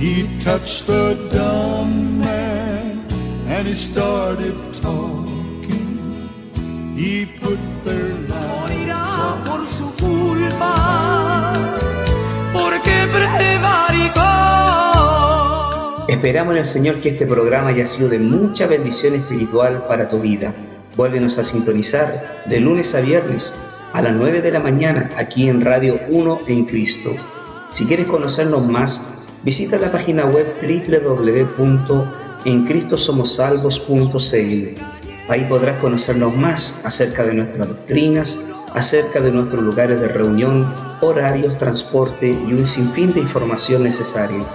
He touched the dumb man and he started talking. He put their Morirá lives por su culpa, porque prevaricó. Esperamos en el Señor que este programa haya sido de mucha bendición espiritual para tu vida. Vuélvenos a sintonizar de lunes a viernes a las 9 de la mañana aquí en Radio 1 en Cristo. Si quieres conocernos más, visita la página web www.encristosomosalvos.cl. Ahí podrás conocernos más acerca de nuestras doctrinas, acerca de nuestros lugares de reunión, horarios, transporte y un sinfín de información necesaria.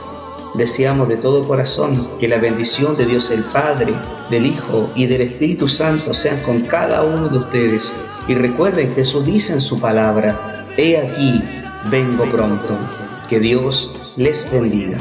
Deseamos de todo corazón que la bendición de Dios el Padre, del Hijo y del Espíritu Santo sean con cada uno de ustedes. Y recuerden, Jesús dice en su palabra: he aquí, vengo pronto. Que Dios les bendiga.